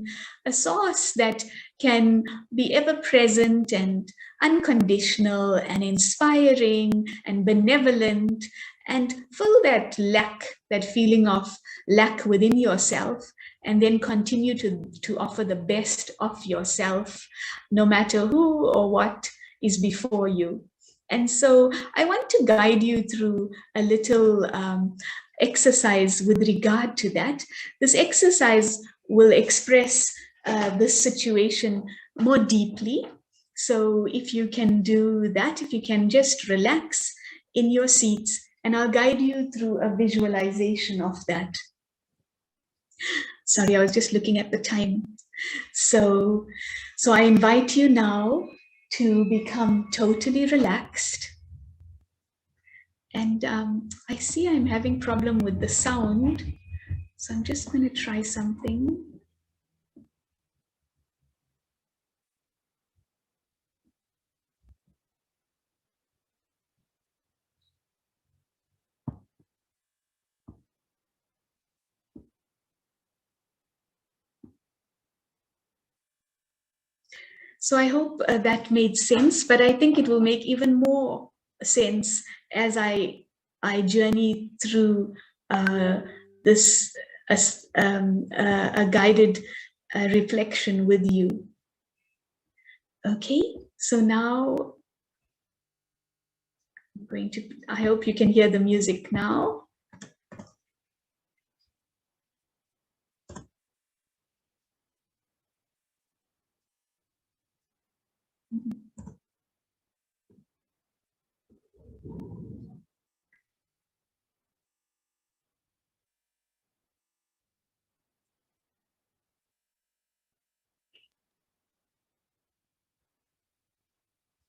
a source that can be ever present and unconditional and inspiring and benevolent, and fill that lack, that feeling of lack within yourself, and then continue to offer the best of yourself, no matter who or what is before you. And so I want to guide you through a little exercise with regard to that. This exercise will express this situation more deeply. So if you can do that, if you can just relax in your seats, and I'll guide you through a visualization of that. Sorry, I was just looking at the time. So I invite you now to become totally relaxed. And I see I'm having problem with the sound. So I'm just going to try something. So I hope that made sense, but I think it will make even more sense as I journey through this a guided reflection with you. Okay, so now I'm going to, I hope you can hear the music now.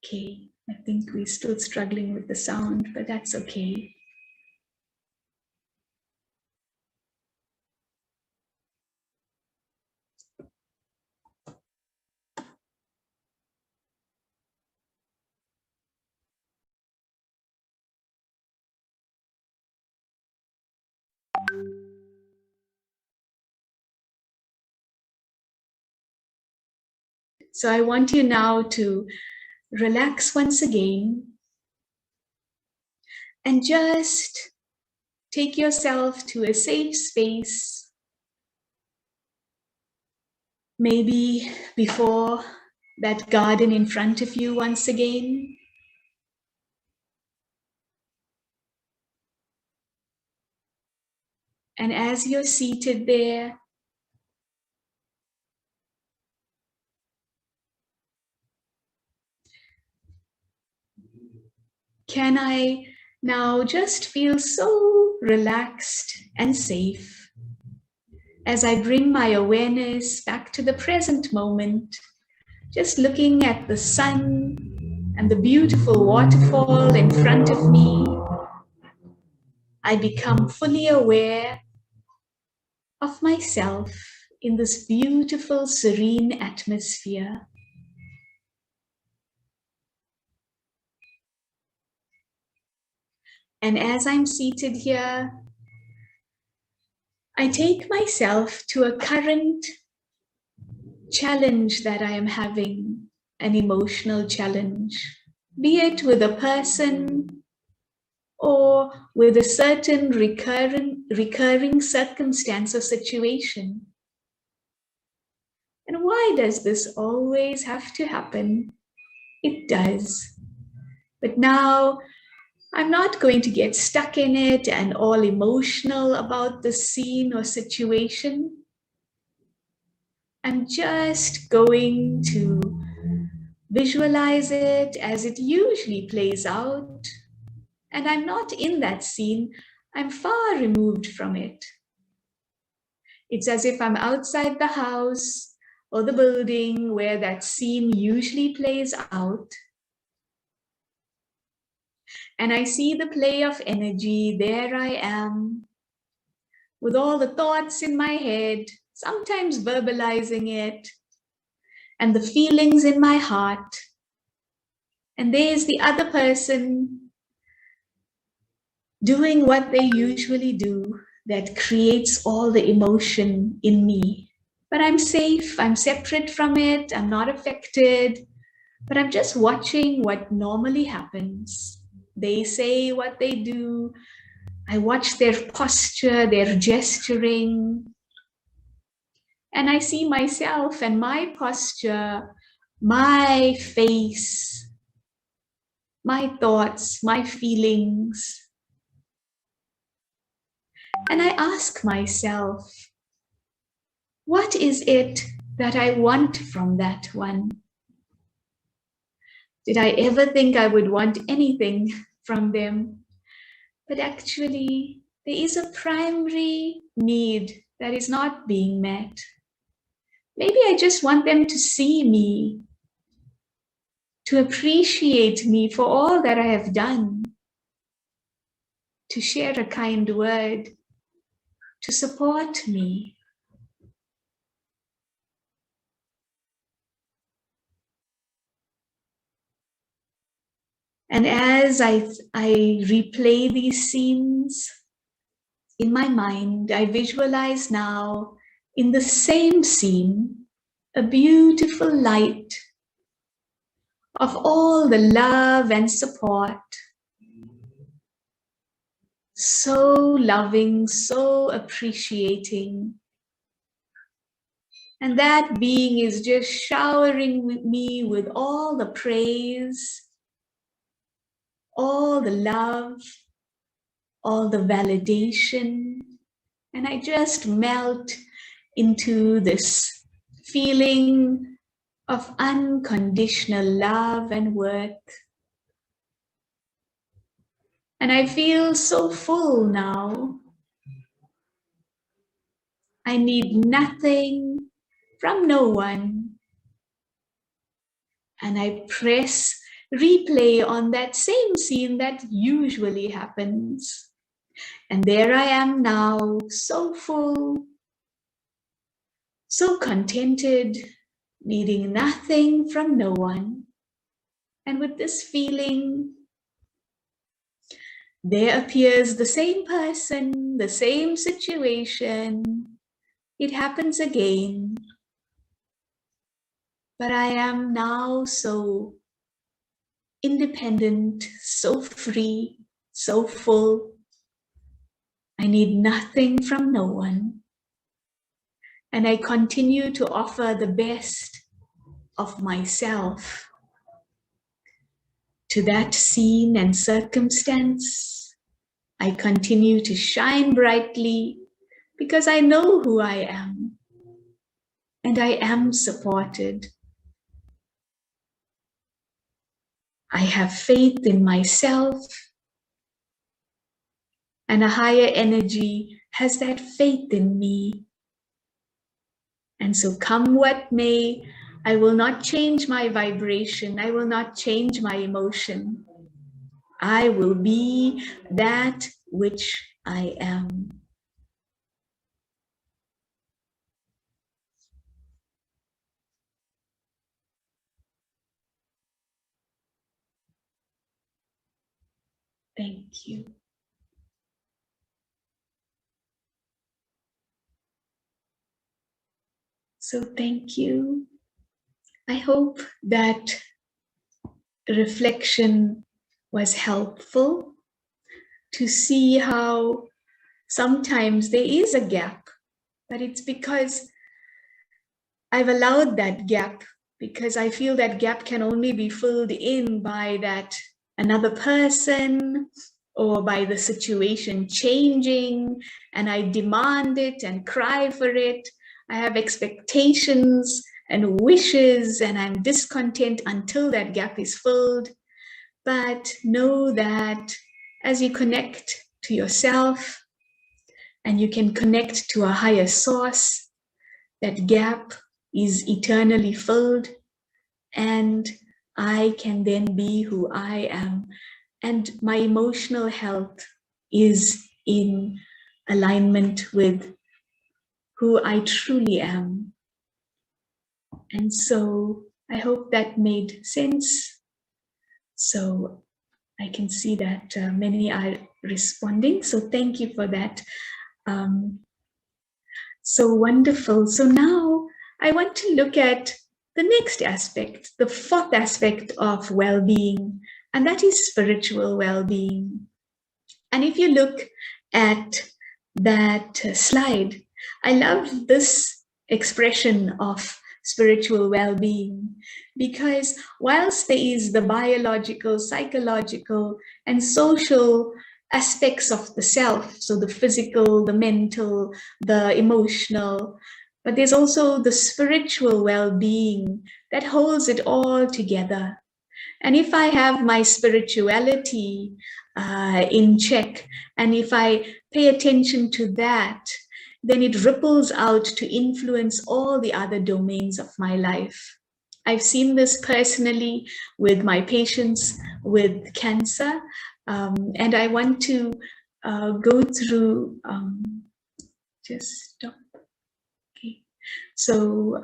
Okay, I think we're still struggling with the sound, but that's okay. So I want you now to relax once again and just take yourself to a safe space. Maybe before that garden in front of you once again. And as you're seated there, can I now just feel so relaxed and safe as I bring my awareness back to the present moment, just looking at the sun and the beautiful waterfall in front of me. I become fully aware of myself in this beautiful, serene atmosphere. And as I'm seated here, I take myself to a current challenge that I am having, an emotional challenge, be it with a person or with a certain recurring circumstance or situation. And why does this always have to happen? It does. But now I'm not going to get stuck in it and all emotional about the scene or situation. I'm just going to visualize it as it usually plays out. And I'm not in that scene, I'm far removed from it. It's as if I'm outside the house or the building where that scene usually plays out. And I see the play of energy. There I am, with all the thoughts in my head, sometimes verbalizing it, and the feelings in my heart. And there's the other person doing what they usually do that creates all the emotion in me. But I'm safe, I'm separate from it, I'm not affected, but I'm just watching what normally happens. They say what they do. I watch their posture, their gesturing, and I see myself and my posture, my face, my thoughts, my feelings. And I ask myself, what is it that I want from that one? Did I ever think I would want anything from them? But actually, there is a primary need that is not being met. Maybe I just want them to see me, to appreciate me for all that I have done, to share a kind word, to support me. And as I replay these scenes in my mind, I visualize now in the same scene a beautiful light of all the love and support. So loving, so appreciating. And that being is just showering me with all the praise, all the love, all the validation. And I just melt into this feeling of unconditional love and worth. And I feel so full now. I need nothing from no one. And I press replay on that same scene that usually happens. And there I am now, so full, so contented, needing nothing from no one. And with this feeling, there appears the same person, the same situation. It happens again. But I am now so independent, so free, so full. I need nothing from no one. And I continue to offer the best of myself to that scene and circumstance. I continue to shine brightly because I know who I am and I am supported. I have faith in myself, and a higher energy has that faith in me. And so come what may, I will not change my vibration. I will not change my emotion. I will be that which I am. Thank you. So thank you. I hope that reflection was helpful to see how sometimes there is a gap, but it's because I've allowed that gap, because I feel that gap can only be filled in by that another person or by the situation changing, and I demand it and cry for it. I have expectations and wishes, and I'm discontent until that gap is filled. But know that as you connect to yourself and you can connect to a higher source, that gap is eternally filled, and I can then be who I am. And my emotional health is in alignment with who I truly am. And so I hope that made sense. So I can see that many are responding. So thank you for that. So wonderful. So now I want to look at the next aspect, the fourth aspect of well-being, and that is spiritual well-being. And if you look at that slide, I love this expression of spiritual well-being, because whilst there is the biological, psychological, and social aspects of the self, so the physical, the mental, the emotional, but there's also the spiritual well-being that holds it all together. And if I have my spirituality in check, and if I pay attention to that, then it ripples out to influence all the other domains of my life. I've seen this personally with my patients with cancer, and I want to go through, just stop. Okay. So,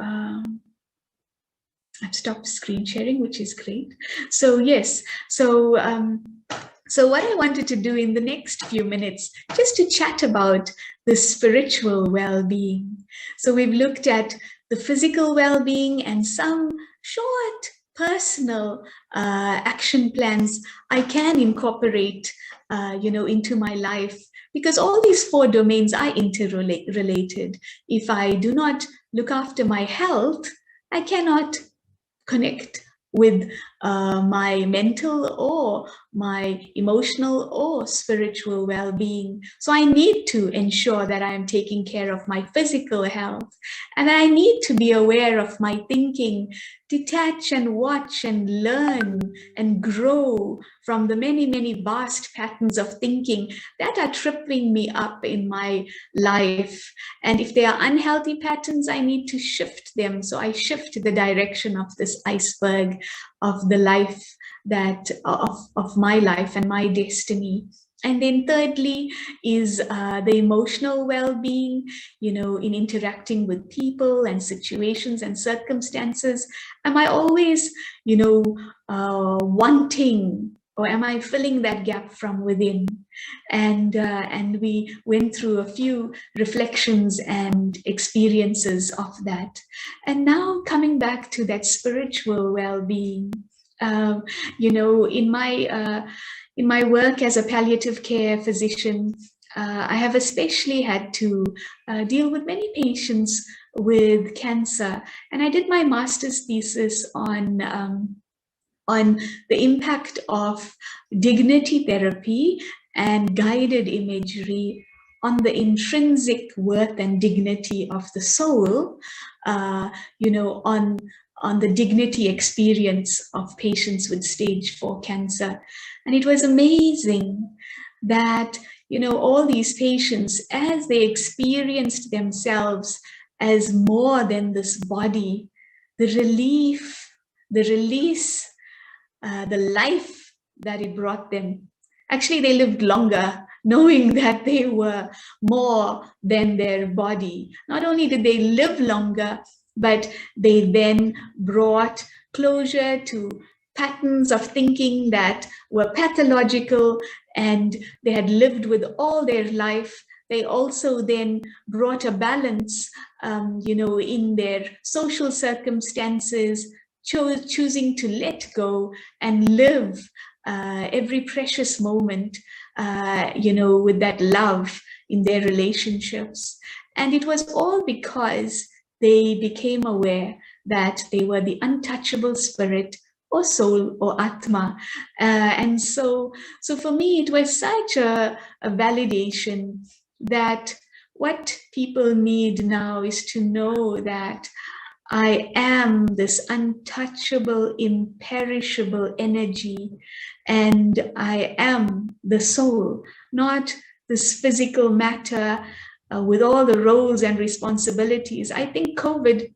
I've stopped screen sharing, which is great. So yes, so what I wanted to do in the next few minutes, just to chat about the spiritual well-being. So we've looked at the physical well-being and some short personal action plans I can incorporate, into my life, because all these four domains are interrelated. If I do not look after my health, I cannot connect with my mental or my emotional or spiritual well-being. So I need to ensure that I am taking care of my physical health, and I need to be aware of my thinking, detach and watch and learn and grow from the many, many vast patterns of thinking that are tripping me up in my life. And if they are unhealthy patterns, I need to shift them. So I shift the direction of this iceberg of the life that of my life and my destiny. And then thirdly is the emotional well-being, in interacting with people and situations and circumstances. Am I always, wanting, or am I filling that gap from within? And we went through a few reflections and experiences of that. And now coming back to that spiritual well-being, in my work as a palliative care physician, I have especially had to deal with many patients with cancer, and I did my master's thesis on the impact of dignity therapy and guided imagery on the intrinsic worth and dignity of the soul, on the dignity experience of patients with stage 4 cancer. And it was amazing that, all these patients, as they experienced themselves as more than this body, the relief, the release, the life that it brought them. Actually, they lived longer, knowing that they were more than their body. Not only did they live longer, but they then brought closure to patterns of thinking that were pathological, and they had lived with all their life. They also then brought a balance, in their social circumstances, choosing to let go and live every precious moment, with that love in their relationships. And it was all because they became aware that they were the untouchable spirit or soul or atma. And so for me, it was such a validation that what people need now is to know that I am this untouchable, imperishable energy, and I am the soul, not this physical matter with all the roles and responsibilities. I think COVID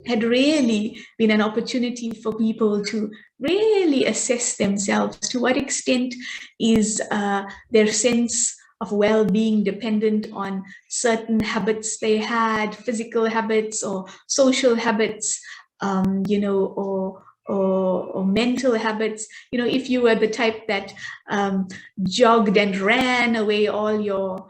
had really been an opportunity for people to really assess themselves. To what extent is their sense of well-being dependent on certain habits they had, physical habits or social habits, or mental habits. If you were the type that jogged and ran away all your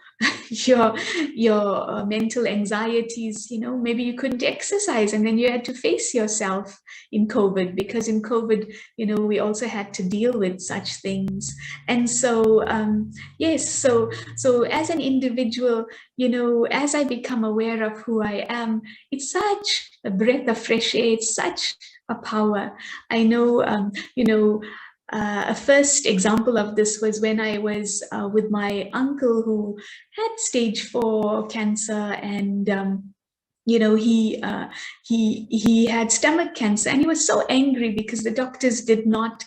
your mental anxieties, maybe you couldn't exercise, and then you had to face yourself in COVID, because in COVID, we also had to deal with such things. And so yes, so as an individual, as I become aware of who I am, it's such a breath of fresh air. It's such a power. I know, a first example of this was when I was with my uncle, who had stage 4 cancer, and he had stomach cancer, and he was so angry because the doctors did not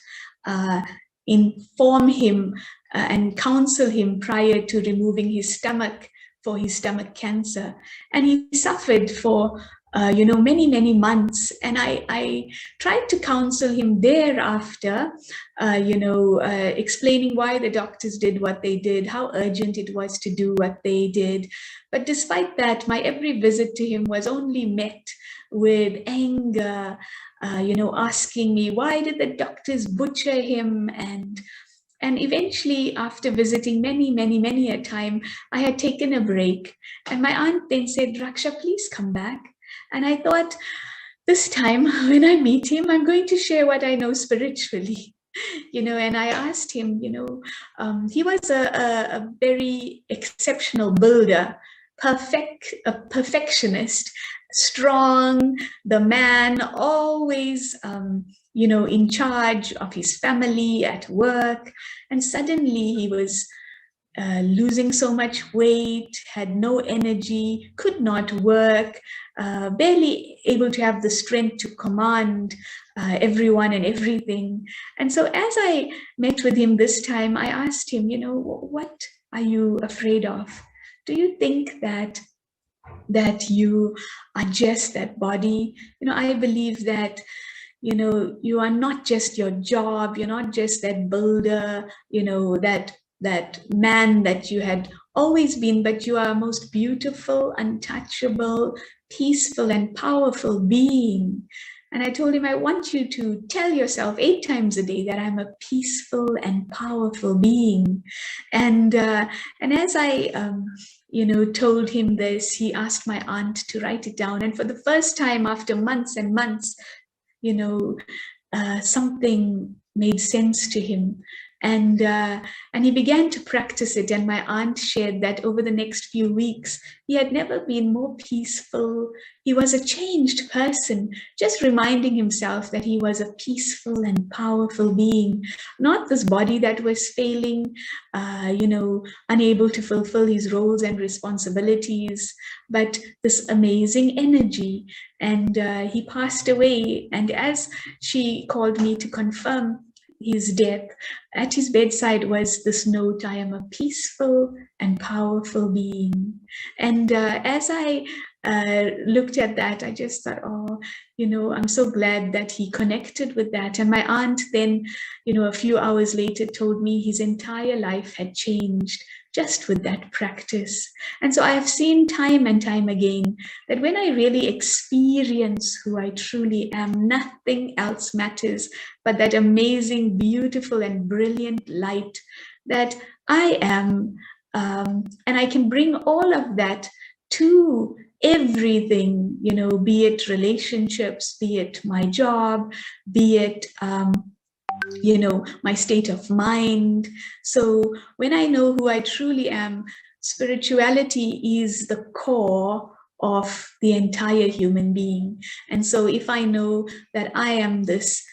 inform him and counsel him prior to removing his stomach for his stomach cancer. And he suffered for many months, and I tried to counsel him thereafter, explaining why the doctors did what they did, how urgent it was to do what they did. But despite that, my every visit to him was only met with anger, asking me, why did the doctors butcher him? And eventually, after visiting many a time, I had taken a break. And my aunt then said, Raksha, please come back. And I thought, this time when I meet him, I'm going to share what I know spiritually. And I asked him, he was a very exceptional builder, a perfectionist, strong, the man, always, in charge of his family at work. And suddenly he was losing so much weight, had no energy, could not work, barely able to have the strength to command everyone and everything. And so as I met with him this time, I asked him, what are you afraid of? Do you think that you are just that body? I believe that you are not just your job, you're not just that builder, that man that you had always been, but you are a most beautiful, untouchable, peaceful, and powerful being. And I told him, I want you to tell yourself 8 times a day that I'm a peaceful and powerful being. And as I told him this, he asked my aunt to write it down. And for the first time after months and months, something made sense to him. And he began to practice it. And my aunt shared that over the next few weeks, he had never been more peaceful. He was a changed person, just reminding himself that he was a peaceful and powerful being, not this body that was failing, unable to fulfill his roles and responsibilities, but this amazing energy. And he passed away. And as she called me to confirm his death, at his bedside was this note, I am a peaceful and powerful being. And as I looked at that, I just thought, I'm so glad that he connected with that. And my aunt then, a few hours later told me his entire life had changed just with that practice. And so I have seen time and time again that when I really experience who I truly am, nothing else matters but that amazing, beautiful, and brilliant light that I am. And I can bring all of that to everything, be it relationships, be it my job, be it my state of mind. So when I know who I truly am, spirituality is the core of the entire human being. And so if I know that I am this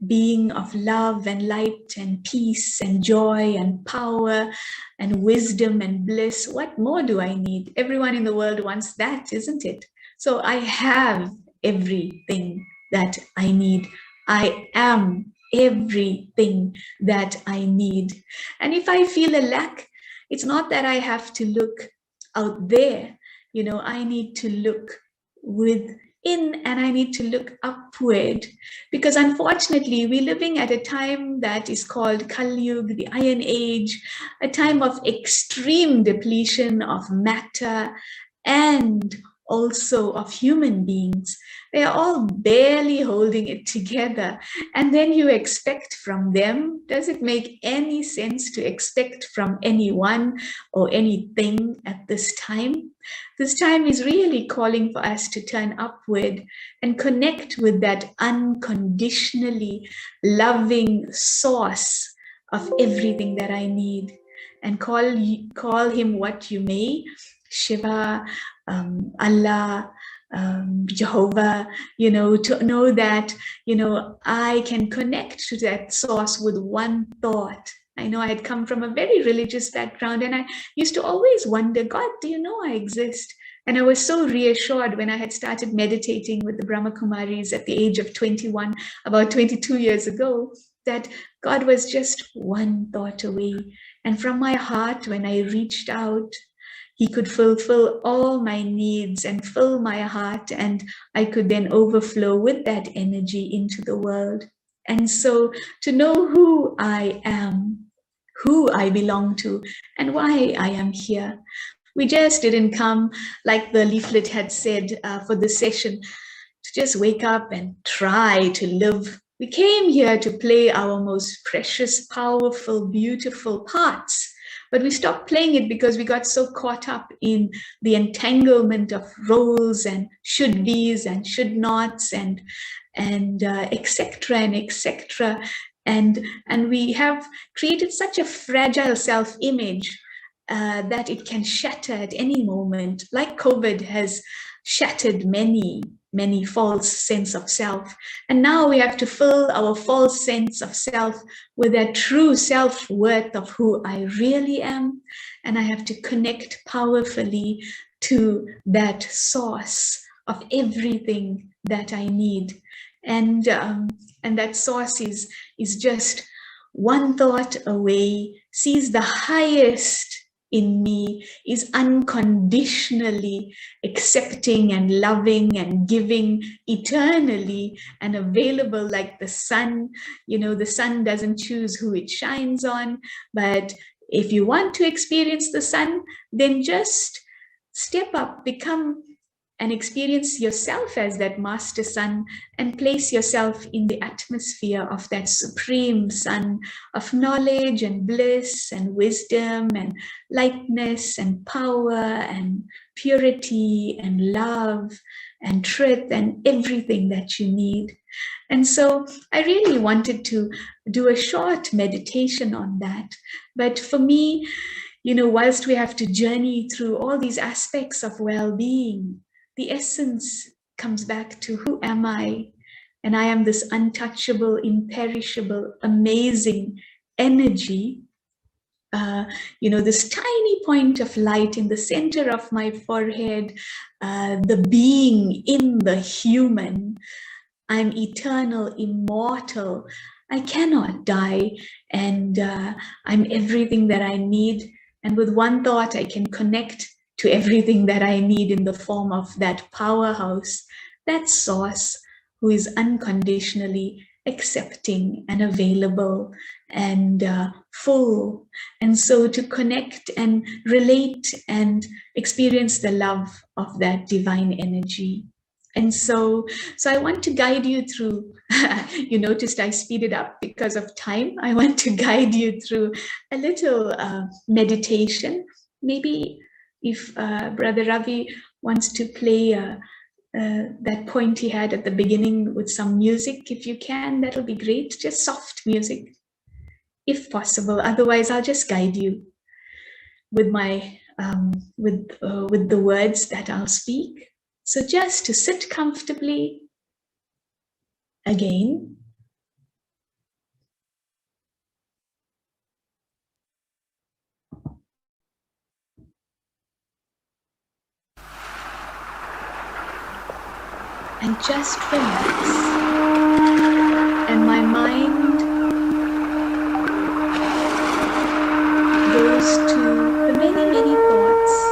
being of love and light and peace and joy and power and wisdom and bliss, what more do I need? Everyone in the world wants that, isn't it? So I have everything that I need. I am everything that I need. And if I feel a lack, it's not that I have to look out there. I need to look within, and I need to look upward, because unfortunately we're living at a time that is called Kali Yuga, the Iron Age, a time of extreme depletion of matter and also of human beings. They are all barely holding it together. And then you expect from them, does it make any sense to expect from anyone or anything at this time? This time is really calling for us to turn upward and connect with that unconditionally loving source of everything that I need, and call him what you may, Shiva, Allah, Jehovah, to know that, I can connect to that source with one thought. I know I had come from a very religious background, and I used to always wonder, God, do you know I exist? And I was so reassured when I had started meditating with the Brahma Kumaris at the age of 21, about 22 years ago, that God was just one thought away. And from my heart, when I reached out, he could fulfill all my needs and fill my heart, and I could then overflow with that energy into the world. And so to know who I am, who I belong to, and why I am here. We just didn't come, like the leaflet had said for this session, to just wake up and try to live. We came here to play our most precious, powerful, beautiful parts. But we stopped playing it because we got so caught up in the entanglement of roles and should be's and should nots and etc. and etc. And we have created such a fragile self-image that it can shatter at any moment, like COVID has shattered many false sense of self. And now we have to fill our false sense of self with that true self-worth of who I really am. And I have to connect powerfully to that source of everything that I need. And that source is just one thought away, sees the highest in me, is unconditionally accepting and loving and giving eternally and available like the sun. The sun doesn't choose who it shines on, but if you want to experience the sun, then just step up, become and experience yourself as that master sun, and place yourself in the atmosphere of that supreme sun of knowledge and bliss and wisdom and lightness and power and purity and love and truth and everything that you need. And so I really wanted to do a short meditation on that. But for me, whilst we have to journey through all these aspects of well-being, the essence comes back to who am I? And I am this untouchable, imperishable, amazing energy. This tiny point of light in the center of my forehead, the being in the human. I'm eternal, immortal. I cannot die. And I'm everything that I need. And with one thought, I can connect to everything that I need in the form of that powerhouse, that source who is unconditionally accepting and available and full. And so to connect and relate and experience the love of that divine energy. And so I want to guide you through, you noticed I speeded up because of time. I want to guide you through a little meditation. Maybe if Brother Ravi wants to play that point he had at the beginning with some music, if you can, that'll be great. Just soft music, if possible. Otherwise, I'll just guide you with my with the words that I'll speak. So just to sit comfortably again. And just relax. And my mind goes to the many thoughts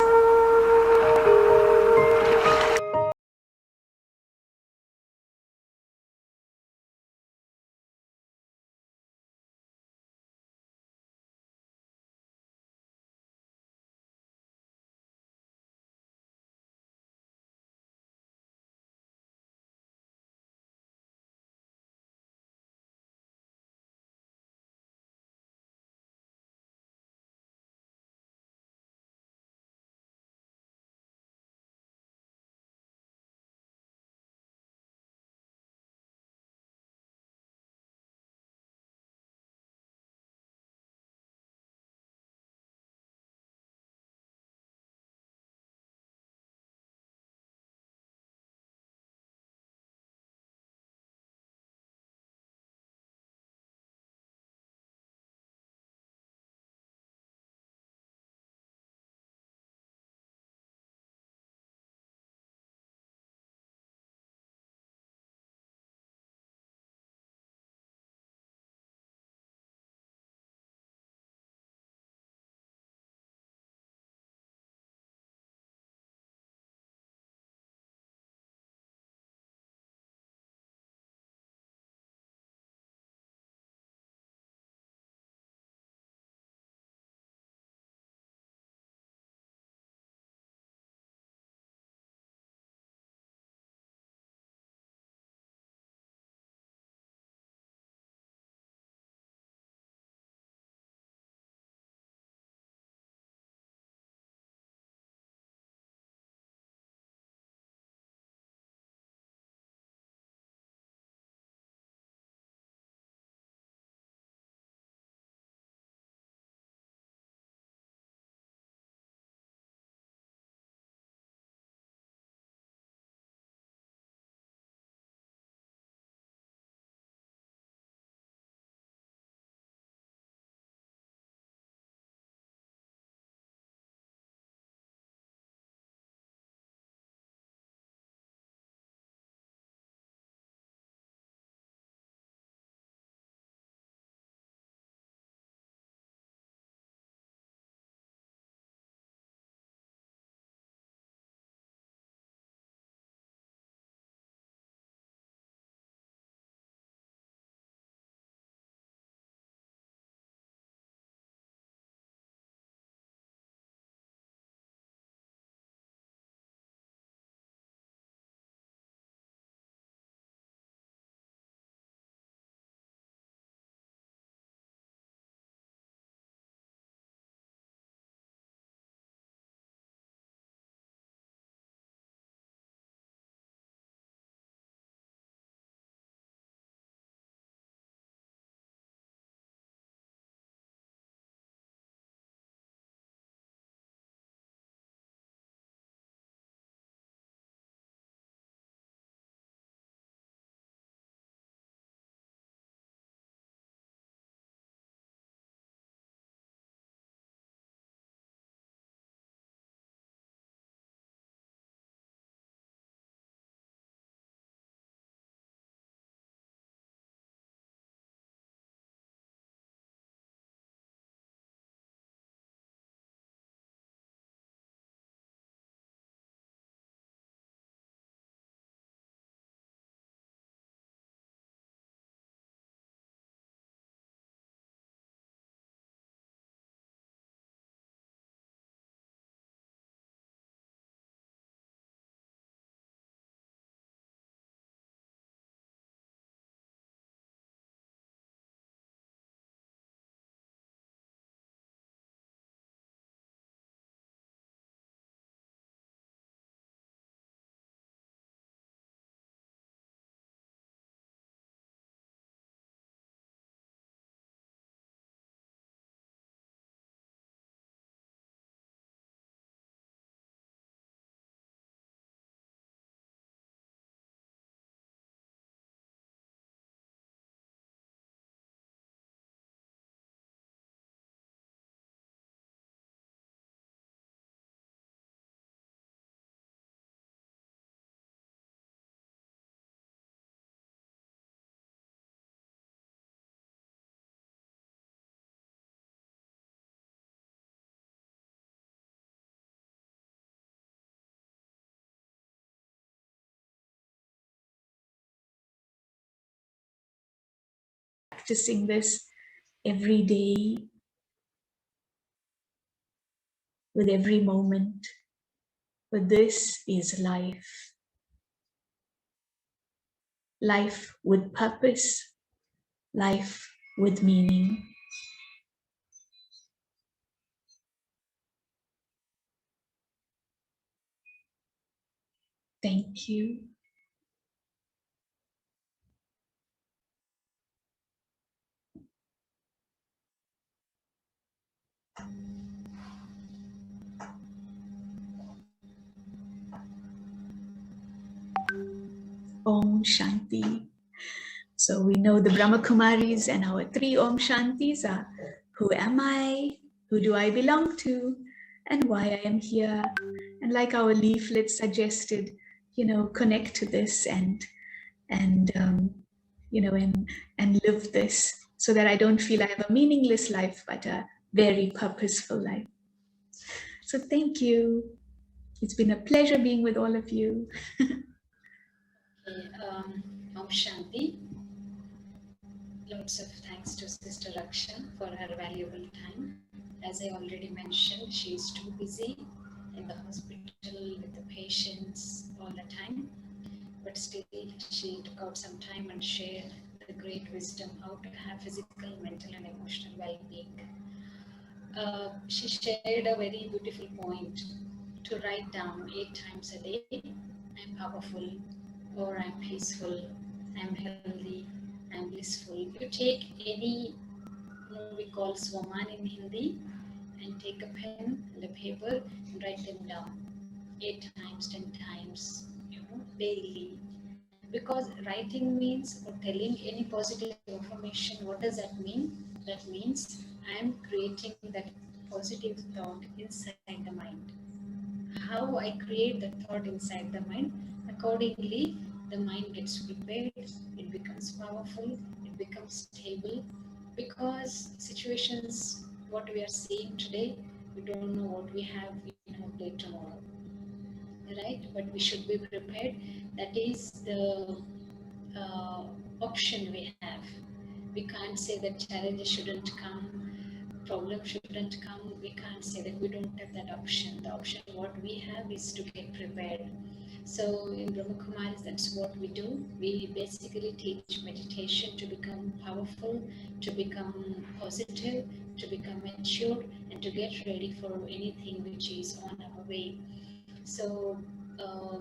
practicing this every day, with every moment. But this is life. Life with purpose, life with meaning. Thank you. Om Shanti. So we know the Brahma Kumaris, and our three Om Shantis are: who am I? Who do I belong to? And why I am here? And like our leaflet suggested, connect to this and and live this, so that I don't feel I have a meaningless life, but a very purposeful life. So thank you. It's been a pleasure being with all of you. Okay, Om Shanti. Lots of thanks to Sister Raksha for her valuable time. As I already mentioned, she is too busy in the hospital with the patients all the time, but still she took out some time and shared the great wisdom how to have physical, mental, and emotional well-being. She shared a very beautiful point to write down 8 times a day: I'm powerful, or I'm peaceful, I'm healthy, I'm blissful. You take any, we call Swaman in Hindi, and take a pen and a paper and write them down 8 times, 10 times, daily. Because writing means, or telling any positive information, what does that mean? That means I am creating that positive thought inside the mind. How I create the thought inside the mind, accordingly, the mind gets prepared, it becomes powerful, it becomes stable. Because situations, what we are seeing today, we don't know what we have in our plate tomorrow, right? But we should be prepared. That is the option we have. We can't say that challenges shouldn't come, problems shouldn't come. We can't say that we don't have that option. The option what we have is to get prepared. So in Brahma Kumaris, that's what we do. We basically teach meditation to become powerful, to become positive, to become mature, and to get ready for anything which is on our way. So uh,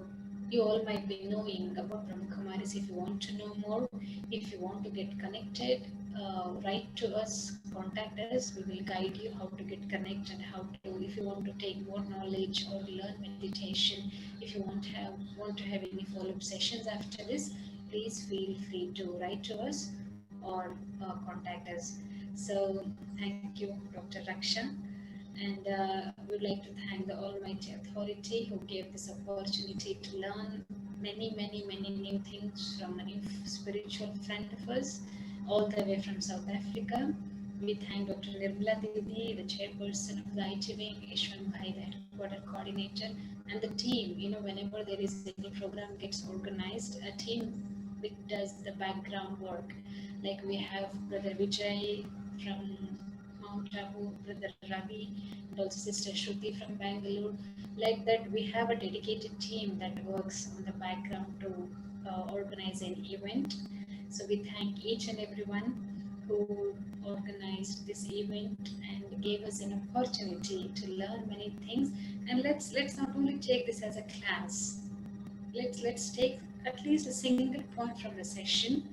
you all might be knowing about Brahma Kumaris. If you want to know more, if you want to get connected, write to us, contact us. We will guide you how to get connected, how to, if you want to take more knowledge or learn meditation, if you want to have any follow-up sessions after this, please feel free to write to us or contact us. So thank you, Dr. Raksha. And we would like to thank the Almighty Authority who gave this opportunity to learn many, many, many new things from a new spiritual friend of us, all the way from South Africa. We thank Dr. Nirmala Didi, the chairperson of the IT wing, Ishwan Bhai, the headquarter coordinator, and the team. Whenever there is any program gets organized, a team which does the background work. Like we have Brother Vijay from Mount Abu, Brother Ravi, and also Sister Shruti from Bangalore. Like that, we have a dedicated team that works on the background to organize an event. So we thank each and everyone who organized this event and gave us an opportunity to learn many things. And let's not only take this as a class. Let's take at least a single point from the session,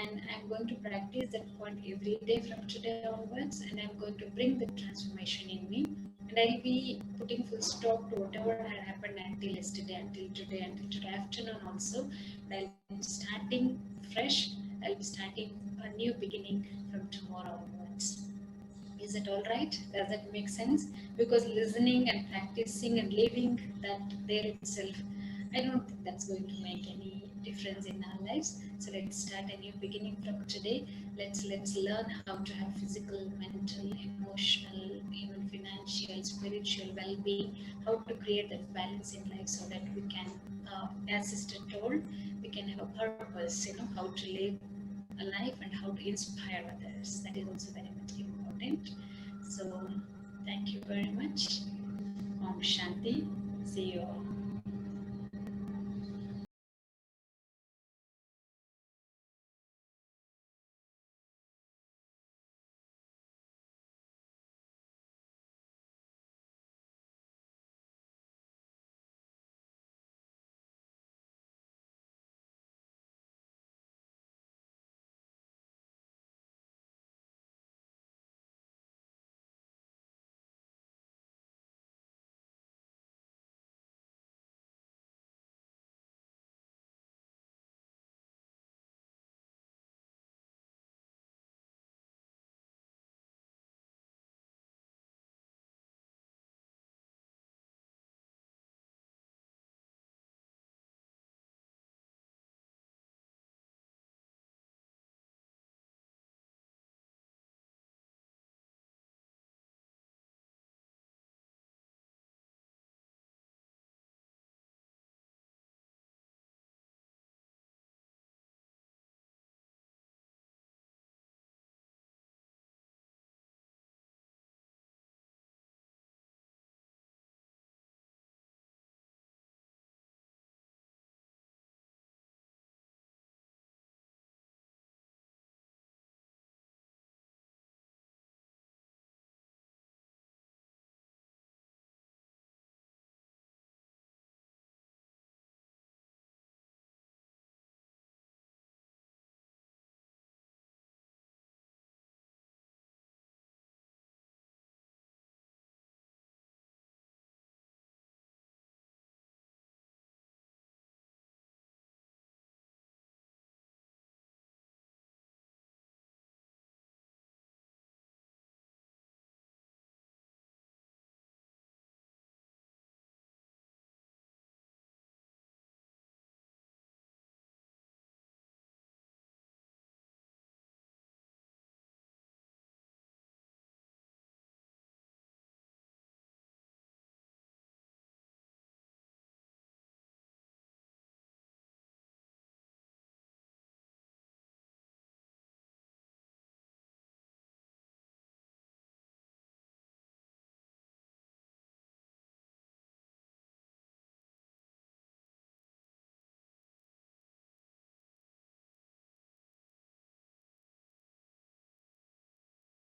and I'm going to practice that point every day from today onwards, and I'm going to bring the transformation in me, and I'll be putting full stop to whatever had happened until yesterday, until today afternoon also. And I'll be starting fresh. I'll be starting a new beginning from tomorrow onwards. Is it all right? Does that make sense? Because listening and practicing and living that there itself, I don't think that's going to make any difference in our lives. So let's start a new beginning from today. Let's learn how to have physical, mental, emotional, even financial, spiritual well-being. How to create that balance in life so that we can, as Sister told, we can have a purpose. How to live alive and how to inspire others. That is also very much important. So thank you very much. Om Shanti. See you all.